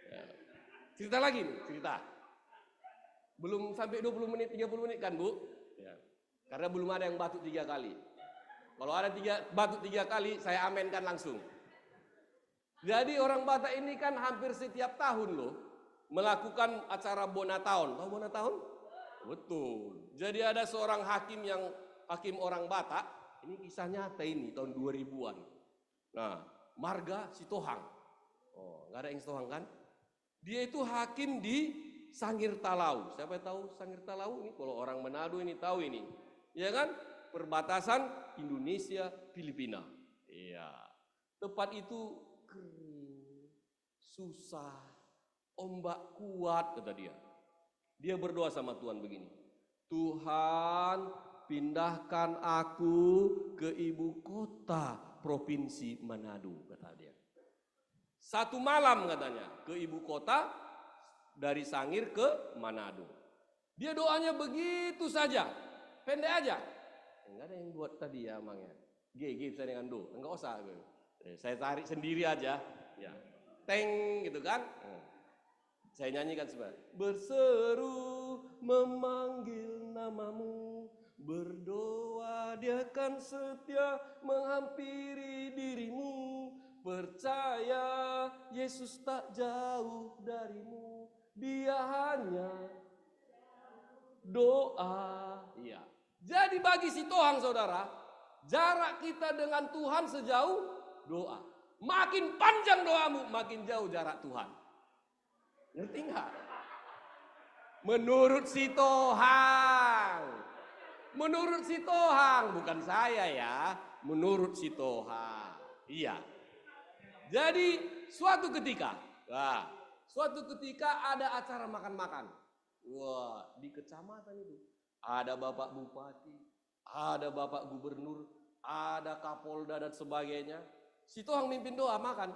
Ya. Cerita lagi nih, cerita. Belum sampai 20 menit, 30 menit kan Bu? Ya. Karena belum ada yang batuk 3 kali. Kalau ada batuk 3 kali, saya amenkan langsung. Jadi orang Batak ini kan hampir setiap tahun loh melakukan acara Bonataun. Tahu Bonataun? Betul. Jadi ada seorang hakim orang Batak, ini kisah nyata ini tahun 2000-an. Nah, Marga Sitohang. Oh, nggak ada yang Sitohang kan? Dia itu hakim di Sangir Talau. Siapa yang tahu Sangir Talau ini? Kalau orang Manado ini tahu ini. Ya kan? Perbatasan Indonesia Filipina. Iya. Tempat itu kering, susah, ombak kuat kata dia. Dia berdoa sama Tuhan begini. Tuhan, pindahkan aku ke ibu kota provinsi Manado, kata dia. 1 malam katanya ke ibu kota dari Sangir ke Manado. Dia doanya begitu saja, pendek aja. Enggak ada yang buat tadi ya emangnya. G bisa dengan do, enggak usah. Saya tarik sendiri aja, ya. Teng gitu kan. Saya nyanyikan sebenarnya. Berseru memanggil namamu, berdoa dia kan setia menghampiri dirimu. Percaya Yesus tak jauh darimu, dia hanya doa. Iya. Jadi bagi si Tohang saudara, jarak kita dengan Tuhan sejauh doa. Makin panjang doamu, makin jauh jarak Tuhan. Ngerti nggak? Menurut si Tohang. Menurut si Tohang, bukan saya ya. Menurut si Tohang. Iya. Jadi suatu ketika ada acara makan-makan. Wah, di kecamatan itu ada Bapak Bupati, ada Bapak Gubernur, ada Kapolda dan sebagainya. Si Tohang mimpin doa makan.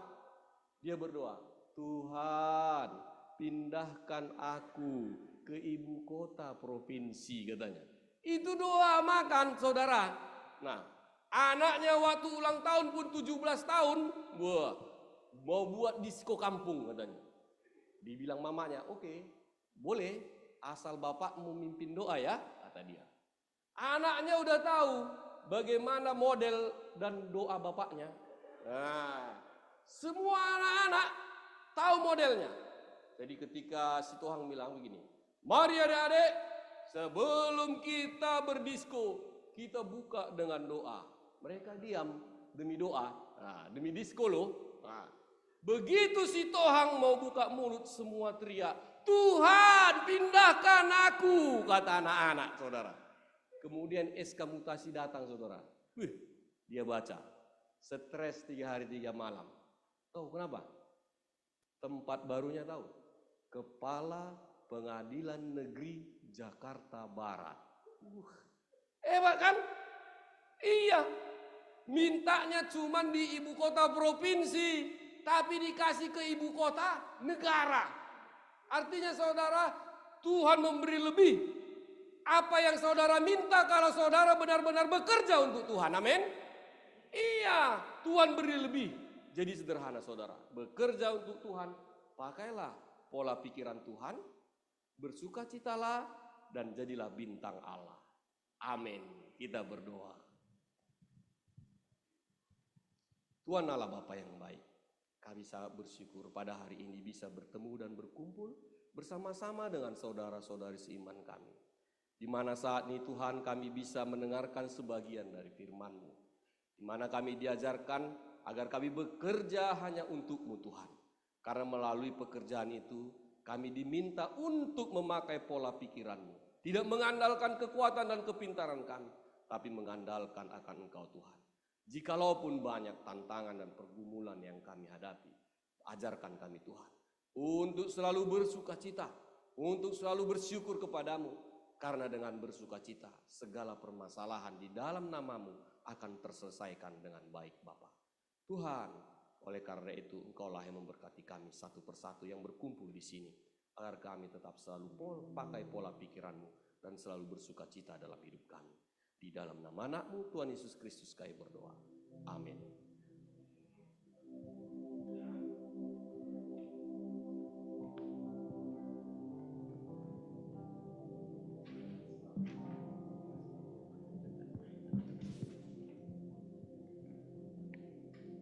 Dia berdoa, Tuhan, pindahkan aku ke ibu kota provinsi katanya. Itu doa makan saudara. Nah, anaknya waktu ulang tahun pun 17 tahun, wah, mau buat disko kampung katanya. Dibilang mamanya, oke, boleh, asal bapak memimpin doa ya, kata dia. Anaknya udah tahu bagaimana model dan doa bapaknya. Nah, semua anak-anak tahu modelnya. Jadi ketika si Tohang bilang begini, mari adik-adik, sebelum kita berdisko, kita buka dengan doa. Mereka diam demi doa, demi disko loh. Nah, begitu si Tohang mau buka mulut, semua teriak, Tuhan pindahkan aku, kata anak-anak saudara. Kemudian SK mutasi datang saudara. Dia baca, stres 3 hari 3 malam. Tahu kenapa? Tempat barunya tahu? Kepala Pengadilan Negeri Jakarta Barat. Hebat kan? Iya. Mintanya cuman di ibu kota provinsi, tapi dikasih ke ibu kota negara. Artinya saudara, Tuhan memberi lebih. Apa yang saudara minta kalau saudara benar-benar bekerja untuk Tuhan. Amin. Iya, Tuhan beri lebih. Jadi sederhana saudara, bekerja untuk Tuhan, pakailah pola pikiran Tuhan, bersukacitalah dan jadilah bintang Allah. Amin. Kita berdoa. Tuhan Allah Bapa yang baik, kami sangat bersyukur pada hari ini bisa bertemu dan berkumpul bersama-sama dengan saudara-saudari seiman kami. Di mana saat ini Tuhan kami bisa mendengarkan sebagian dari firman-Mu. Di mana kami diajarkan agar kami bekerja hanya untuk-Mu Tuhan. Karena melalui pekerjaan itu kami diminta untuk memakai pola pikiran-Mu. Tidak mengandalkan kekuatan dan kepintaran kami, tapi mengandalkan akan Engkau Tuhan. Jikalaupun banyak tantangan dan pergumulan yang kami hadapi, ajarkan kami Tuhan untuk selalu bersukacita, untuk selalu bersyukur kepadamu, karena dengan bersukacita segala permasalahan di dalam nama-Mu akan terselesaikan dengan baik Bapa. Tuhan, oleh karena itu Engkaulah yang memberkati kami satu persatu yang berkumpul di sini, agar kami tetap selalu pakai pola pikiran-Mu dan selalu bersukacita dalam hidup kami. Di dalam nama anak-Mu Tuhan Yesus Kristus kami berdoa. Amin.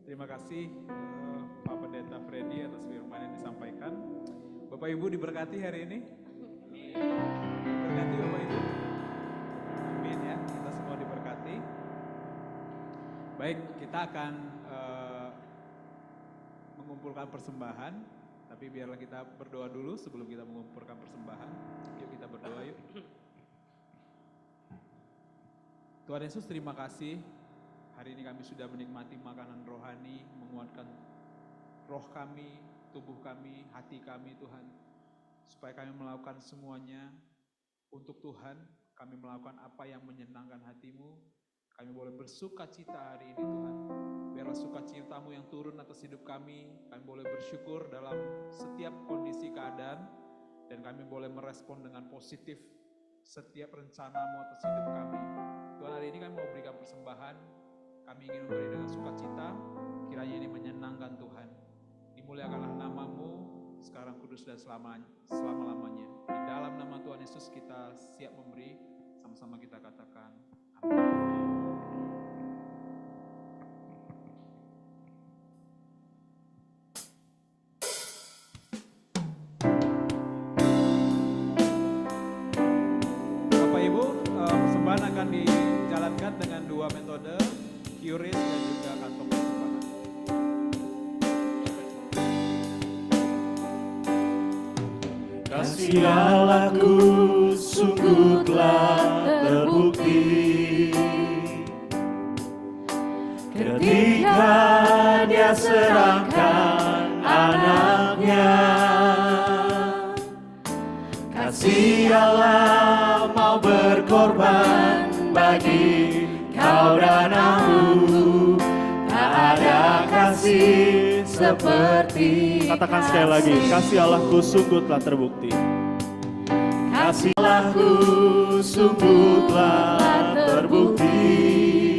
Terima kasih Pak Pendeta Freddy atas firman yang disampaikan. Bapak Ibu diberkati hari ini. Diberkati Bapak Ibu. Amin ya, kita semua diberkati. Baik, kita akan mengumpulkan persembahan. Tapi biarlah kita berdoa dulu sebelum kita mengumpulkan persembahan. Yuk kita berdoa yuk. Tuhan Yesus, terima kasih. Hari ini kami sudah menikmati makanan rohani, menguatkan roh kami, tubuh kami, hati kami Tuhan. Supaya kami melakukan semuanya untuk Tuhan, kami melakukan apa yang menyenangkan hati-Mu. Kami boleh bersuka cita hari ini Tuhan. Biarlah sukacitamu yang turun atas hidup kami boleh bersyukur dalam setiap kondisi keadaan, dan kami boleh merespon dengan positif setiap rencana-Mu atas hidup kami. Tuhan, hari ini kami mau berikan persembahan, kami ingin memberi dengan sukacita, kiranya ini menyenangkan Tuhan. Dimuliakanlah nama-Mu, sekarang kudus dan selama-lamanya. Di dalam nama Tuhan Yesus kita siap memberi, sama-sama kita katakan, amin. Persembahan akan dijalankan dengan dua metode, QRIS dan juga kantong persembahan. Kasih Allahku sungguh telah terbukti ketika Dia serahkan anaknya. Kasih Allah mau berkorban bagi kau dan aku. Tak ada kasih seperti Katakan sekali lagi, kasih Allahku sungguh telah terbukti. kasih Allahku sungguh telah terbukti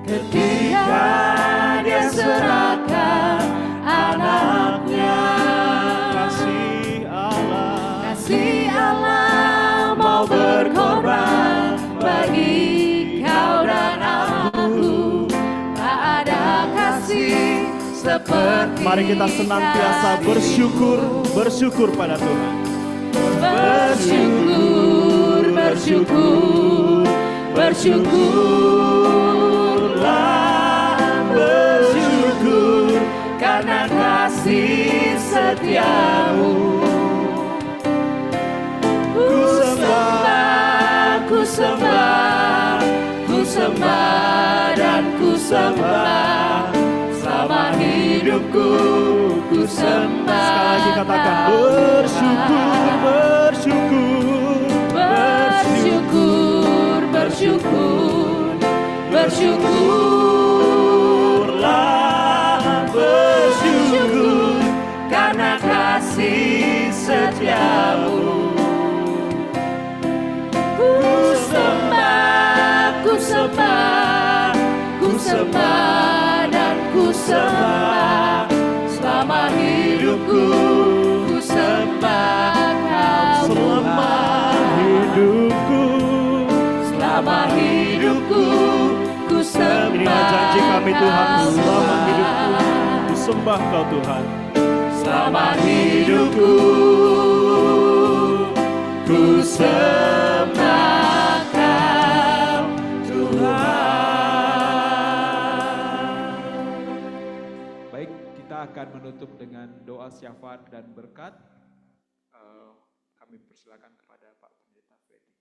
ketika Dia serahkan anaknya. Kasih Allah mau berkorban bagi kau dan aku. Tak ada kasih seperti. Mari kita senantiasa bersyukur pada Tuhan. Bersyukur karena kasih setiamu. Ku sembah dan ku sembah selama hidupku. Ku sembah. Sekali lagi katakan bersyukur karena kasih setiamu. Ku sembah dan ku sembah selama hidupku. Ku sembah kau selama hidupku. Ku sembah. Inilah janji kami Tuhan, selama hidupku ku sembah Kau Tuhan. Selama hidupku ku sembah Kau Tuhan. Baik, kita akan menutup dengan doa syafaat dan berkat. Kami persilakan kepada Pak Pendeta Freddy.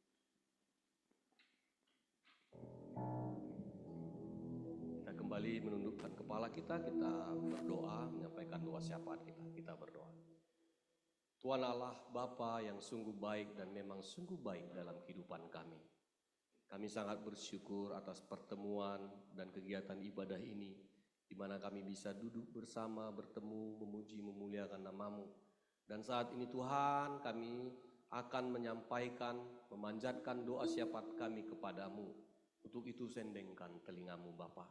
Kita kembali menundukkan kepala kita berdoa, menyampaikan doa syafaat kita. Kita berdoa. Tuhan Allah, Bapa yang sungguh baik dan memang sungguh baik dalam kehidupan kami. Kami sangat bersyukur atas pertemuan dan kegiatan ibadah ini, di mana kami bisa duduk bersama, bertemu, memuji, memuliakan nama-Mu. Dan saat ini Tuhan, kami akan menyampaikan, memanjatkan doa syafaat kami kepadamu. Untuk itu sendengkan telingamu Bapa,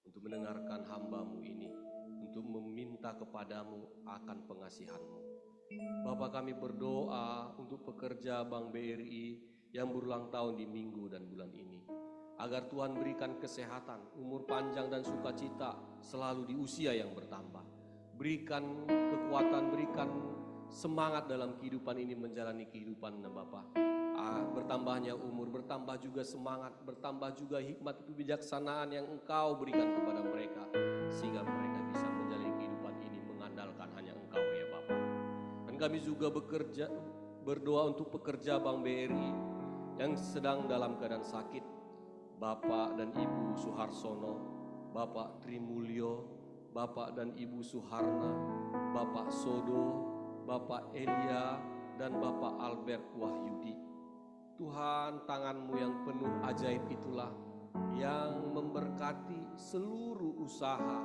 untuk mendengarkan hamba-Mu ini, untuk meminta kepadamu akan pengasihan-Mu. Bapa, kami berdoa untuk pekerja Bank BRI yang berulang tahun di minggu dan bulan ini. Agar Tuhan berikan kesehatan, umur panjang dan sukacita selalu di usia yang bertambah. Berikan kekuatan, berikan semangat dalam kehidupan ini menjalani kehidupan Bapa. Bertambahnya umur, bertambah juga semangat, bertambah juga hikmat kebijaksanaan yang Engkau berikan kepada mereka, sehingga mereka bisa menjalani kehidupan ini mengandalkan hanya Engkau ya Bapa. Dan kami juga berdoa untuk pekerja Bank BRI yang sedang dalam keadaan sakit, Bapak dan Ibu Suharsono, Bapak Trimulyo, Bapak dan Ibu Suharna, Bapak Sodo, Bapak Elia, dan Bapak Albert Wahyudi. Tuhan, tangan-Mu yang penuh ajaib itulah yang memberkati seluruh usaha,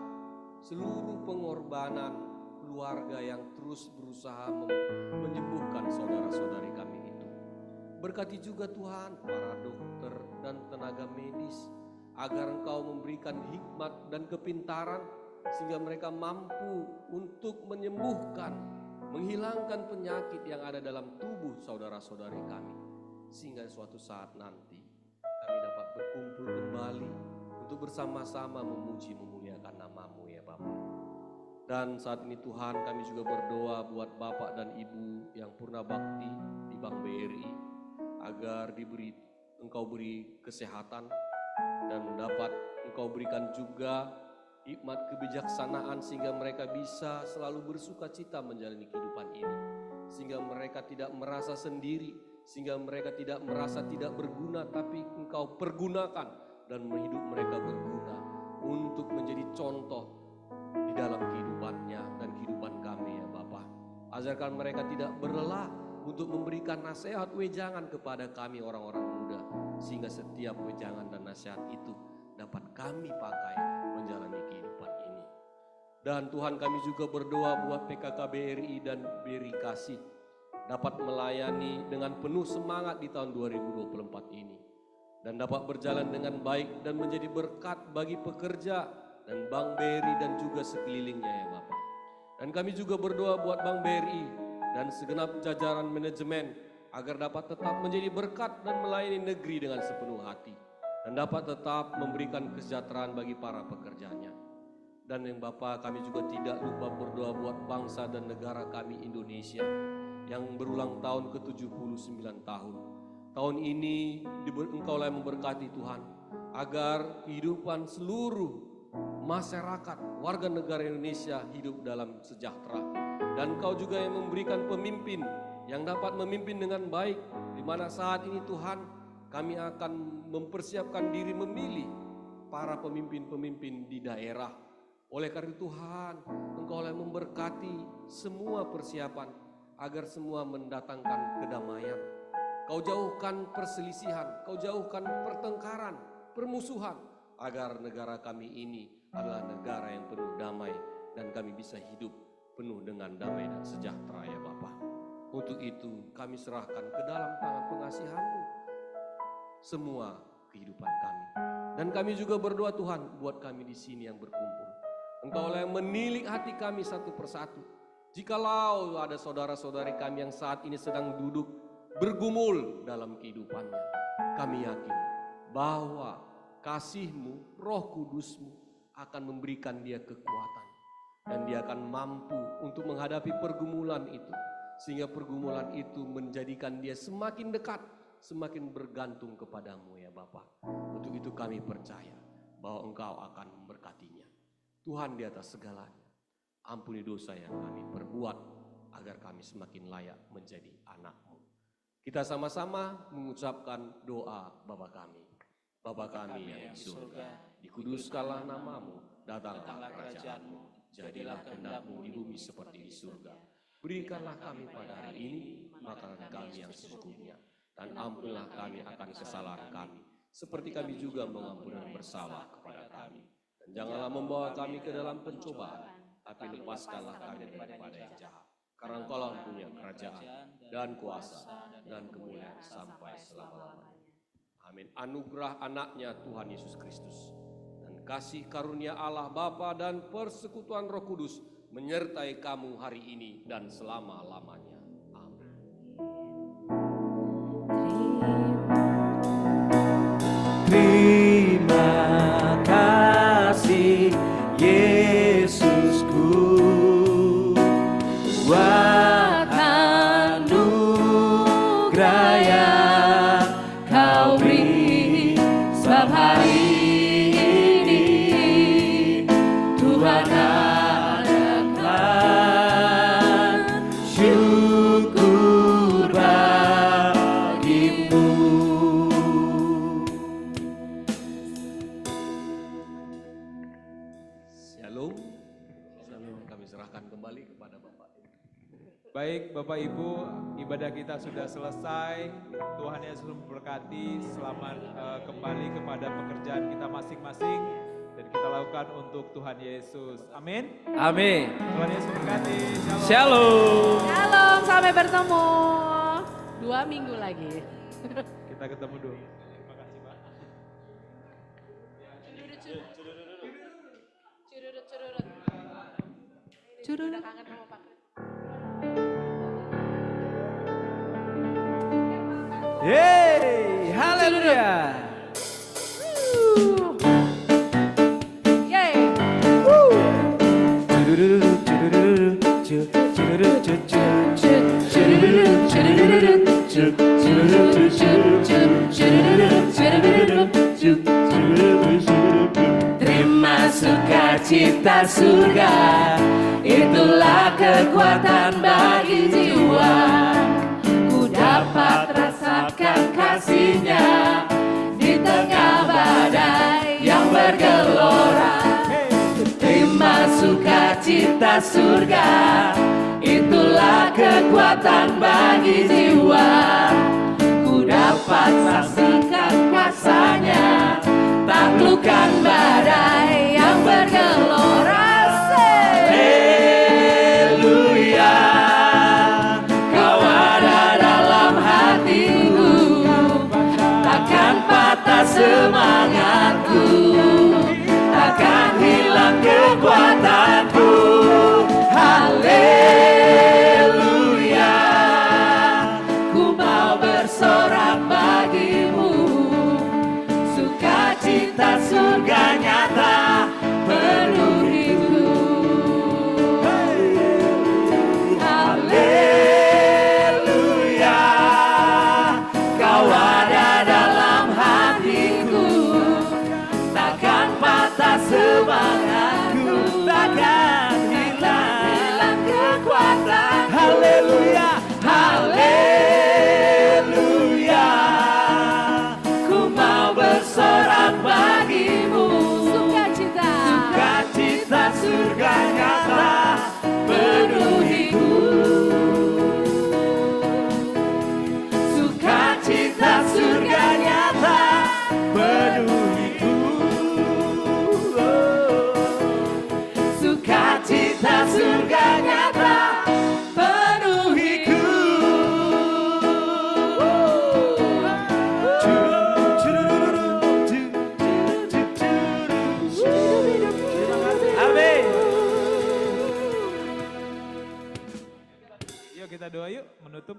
seluruh pengorbanan keluarga yang terus berusaha menyembuhkan saudara-saudari kami itu. Berkati juga Tuhan para dokter dan tenaga medis, agar Engkau memberikan hikmat dan kepintaran sehingga mereka mampu untuk menyembuhkan, menghilangkan penyakit yang ada dalam tubuh saudara-saudari kami, sehingga suatu saat nanti kami dapat berkumpul kembali untuk bersama-sama memuji memuliakan nama-Mu ya Bapa. Dan saat ini Tuhan, kami juga berdoa buat Bapak dan Ibu yang purna bakti di Bank BRI, agar Engkau beri kesehatan dan dapat Engkau berikan juga hikmat kebijaksanaan sehingga mereka bisa selalu bersuka cita menjalani kehidupan ini, sehingga mereka tidak merasa sendiri, sehingga mereka tidak merasa tidak berguna, tapi Engkau pergunakan dan hidup mereka berguna untuk menjadi contoh di dalam kehidupannya dan kehidupan kami ya Bapa. Ajarkan mereka tidak berlelah untuk memberikan nasihat wejangan kepada kami orang-orang muda, sehingga setiap wejangan dan nasihat itu dapat kami pakai menjalani kehidupan ini. Dan Tuhan, kami juga berdoa buat PKK BRI dan BRI Kasih dapat melayani dengan penuh semangat di tahun 2024 ini, dan dapat berjalan dengan baik dan menjadi berkat bagi pekerja dan Bank BRI dan juga sekelilingnya ya Bapak. Dan kami juga berdoa buat Bank BRI dan segenap jajaran manajemen agar dapat tetap menjadi berkat dan melayani negeri dengan sepenuh hati, dan dapat tetap memberikan kesejahteraan bagi para pekerjanya. Dan yang Bapak, kami juga tidak lupa berdoa buat bangsa dan negara kami Indonesia yang berulang tahun ke-79 tahun. Tahun ini Engkaulah yang memberkati Tuhan, agar kehidupan seluruh masyarakat, warga negara Indonesia hidup dalam sejahtera. Dan Engkau juga yang memberikan pemimpin yang dapat memimpin dengan baik, di mana saat ini Tuhan, kami akan mempersiapkan diri memilih para pemimpin-pemimpin di daerah. Oleh karena Tuhan, Engkau yang memberkati semua persiapan agar semua mendatangkan kedamaian. Kau jauhkan perselisihan, Kau jauhkan pertengkaran, permusuhan, agar negara kami ini adalah negara yang penuh damai dan kami bisa hidup penuh dengan damai dan sejahtera ya Bapa. Untuk itu kami serahkan ke dalam tangan pengasihan-Mu semua kehidupan kami. Dan kami juga berdoa Tuhan buat kami di sini yang berkumpul. Engkaulah yang menilik hati kami satu persatu. Jikalau ada saudara-saudari kami yang saat ini sedang duduk bergumul dalam kehidupannya, kami yakin bahwa kasih-Mu, Roh Kudus-Mu akan memberikan dia kekuatan, dan dia akan mampu untuk menghadapi pergumulan itu, sehingga pergumulan itu menjadikan dia semakin dekat, semakin bergantung kepadamu ya Bapa. Untuk itu kami percaya bahwa Engkau akan memberkatinya. Tuhan, di atas segalanya, ampuni dosa yang kami perbuat agar kami semakin layak menjadi anak-Mu. Kita sama-sama mengucapkan doa Bapa kami. Bapa kami yang di surga, dikuduskanlah nama-Mu, datanglah kerajaan-Mu, jadilah kehendak-Mu di bumi seperti di surga. Berikanlah kami pada hari ini makanan kami yang secukupnya, dan ampunilah kami akan kesalahan kami, seperti kami juga mengampuni yang bersalah kepada kami. Dan janganlah membawa kami ke dalam pencobaan, tapi lepaskanlah kami daripada yang jahat. Karena Engkau punya kerajaan dan kuasa dan kemuliaan sampai selama-lamanya. Amin. Anugerah anaknya Tuhan Yesus Kristus dan kasih karunia Allah Bapa dan persekutuan Roh Kudus menyertai kamu hari ini dan selama-lamanya. Amin. Terima kasih Yesusku buat anugerah yang Kau beri, sebab hari ini Tuhan adakan syukur bagimu. Shalom. Kami serahkan kembali kepada Bapak. Baik Bapak Ibu, ibadah kita sudah selesai. Tuhan Yesus memberkati. Selamat kembali kepada pekerjaan kita masing-masing dan kita lakukan untuk Tuhan Yesus. Amin. Amin. Tuhan Yesus memberkati. Shalom. Shalom. Shalom, sampai bertemu. 2 minggu lagi. Kita ketemu dulu. Terima kasih Pak. Curut. Kangen sama Pak. Yeay, haleluya. Yeay. Terima sukacita surga, itulah kekuatan bagi jiwa. Ku dapat rasakan kasih-Nya di tengah badai yang bergelora. Terima sukacita surga, itulah kekuatan bagi jiwa. Ku dapat saksikan kuasa-Nya, taklukkan badai yang bergelora. Haleluya, Kau ada dalam hatiku, takkan patah semangatku, takkan hilang kekuatanku. Haleluya, ku mau bersorak bagimu, sukacita surga nyata penuhiku. Haleluya, Kau ada dalam hatiku, takkan patah semangatku, takkan hilang kekuatan. Haleluya, haleluya, ku mau bersorak bagimu, sukacita surga nyata penuhiku. Sukacita surga nyata penuhiku. Sukacita surga nyata penuhiku. Amin. Yuk kita doa yuk menutup.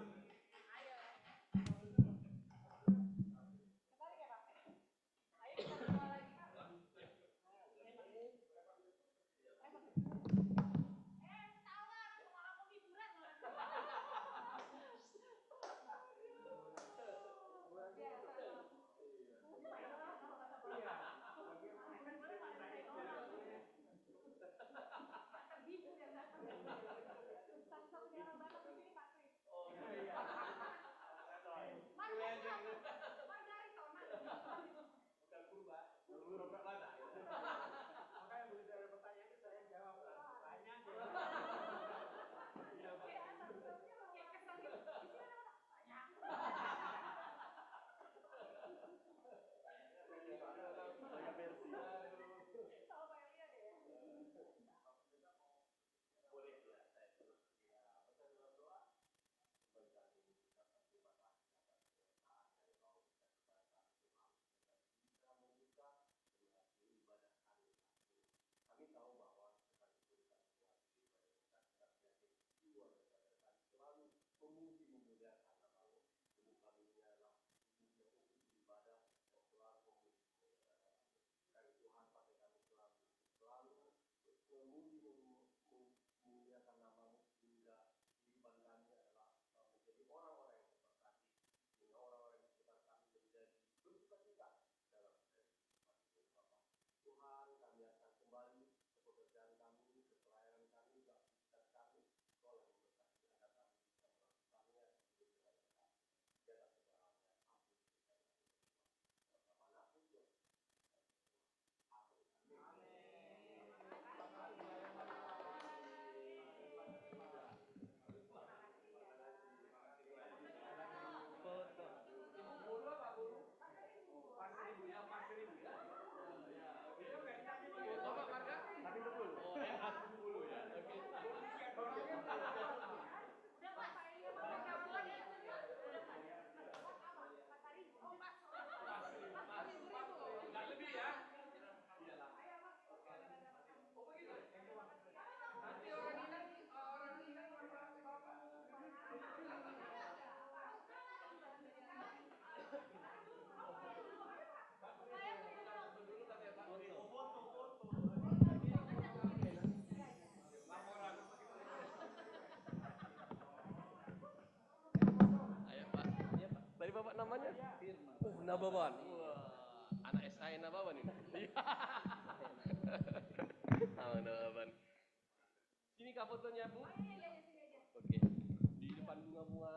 Nababan. Wah, anak SI Nababan ini. Oh, Nababan. Sini kak fotonya, Bu. Oke. Di depan bunga-bunga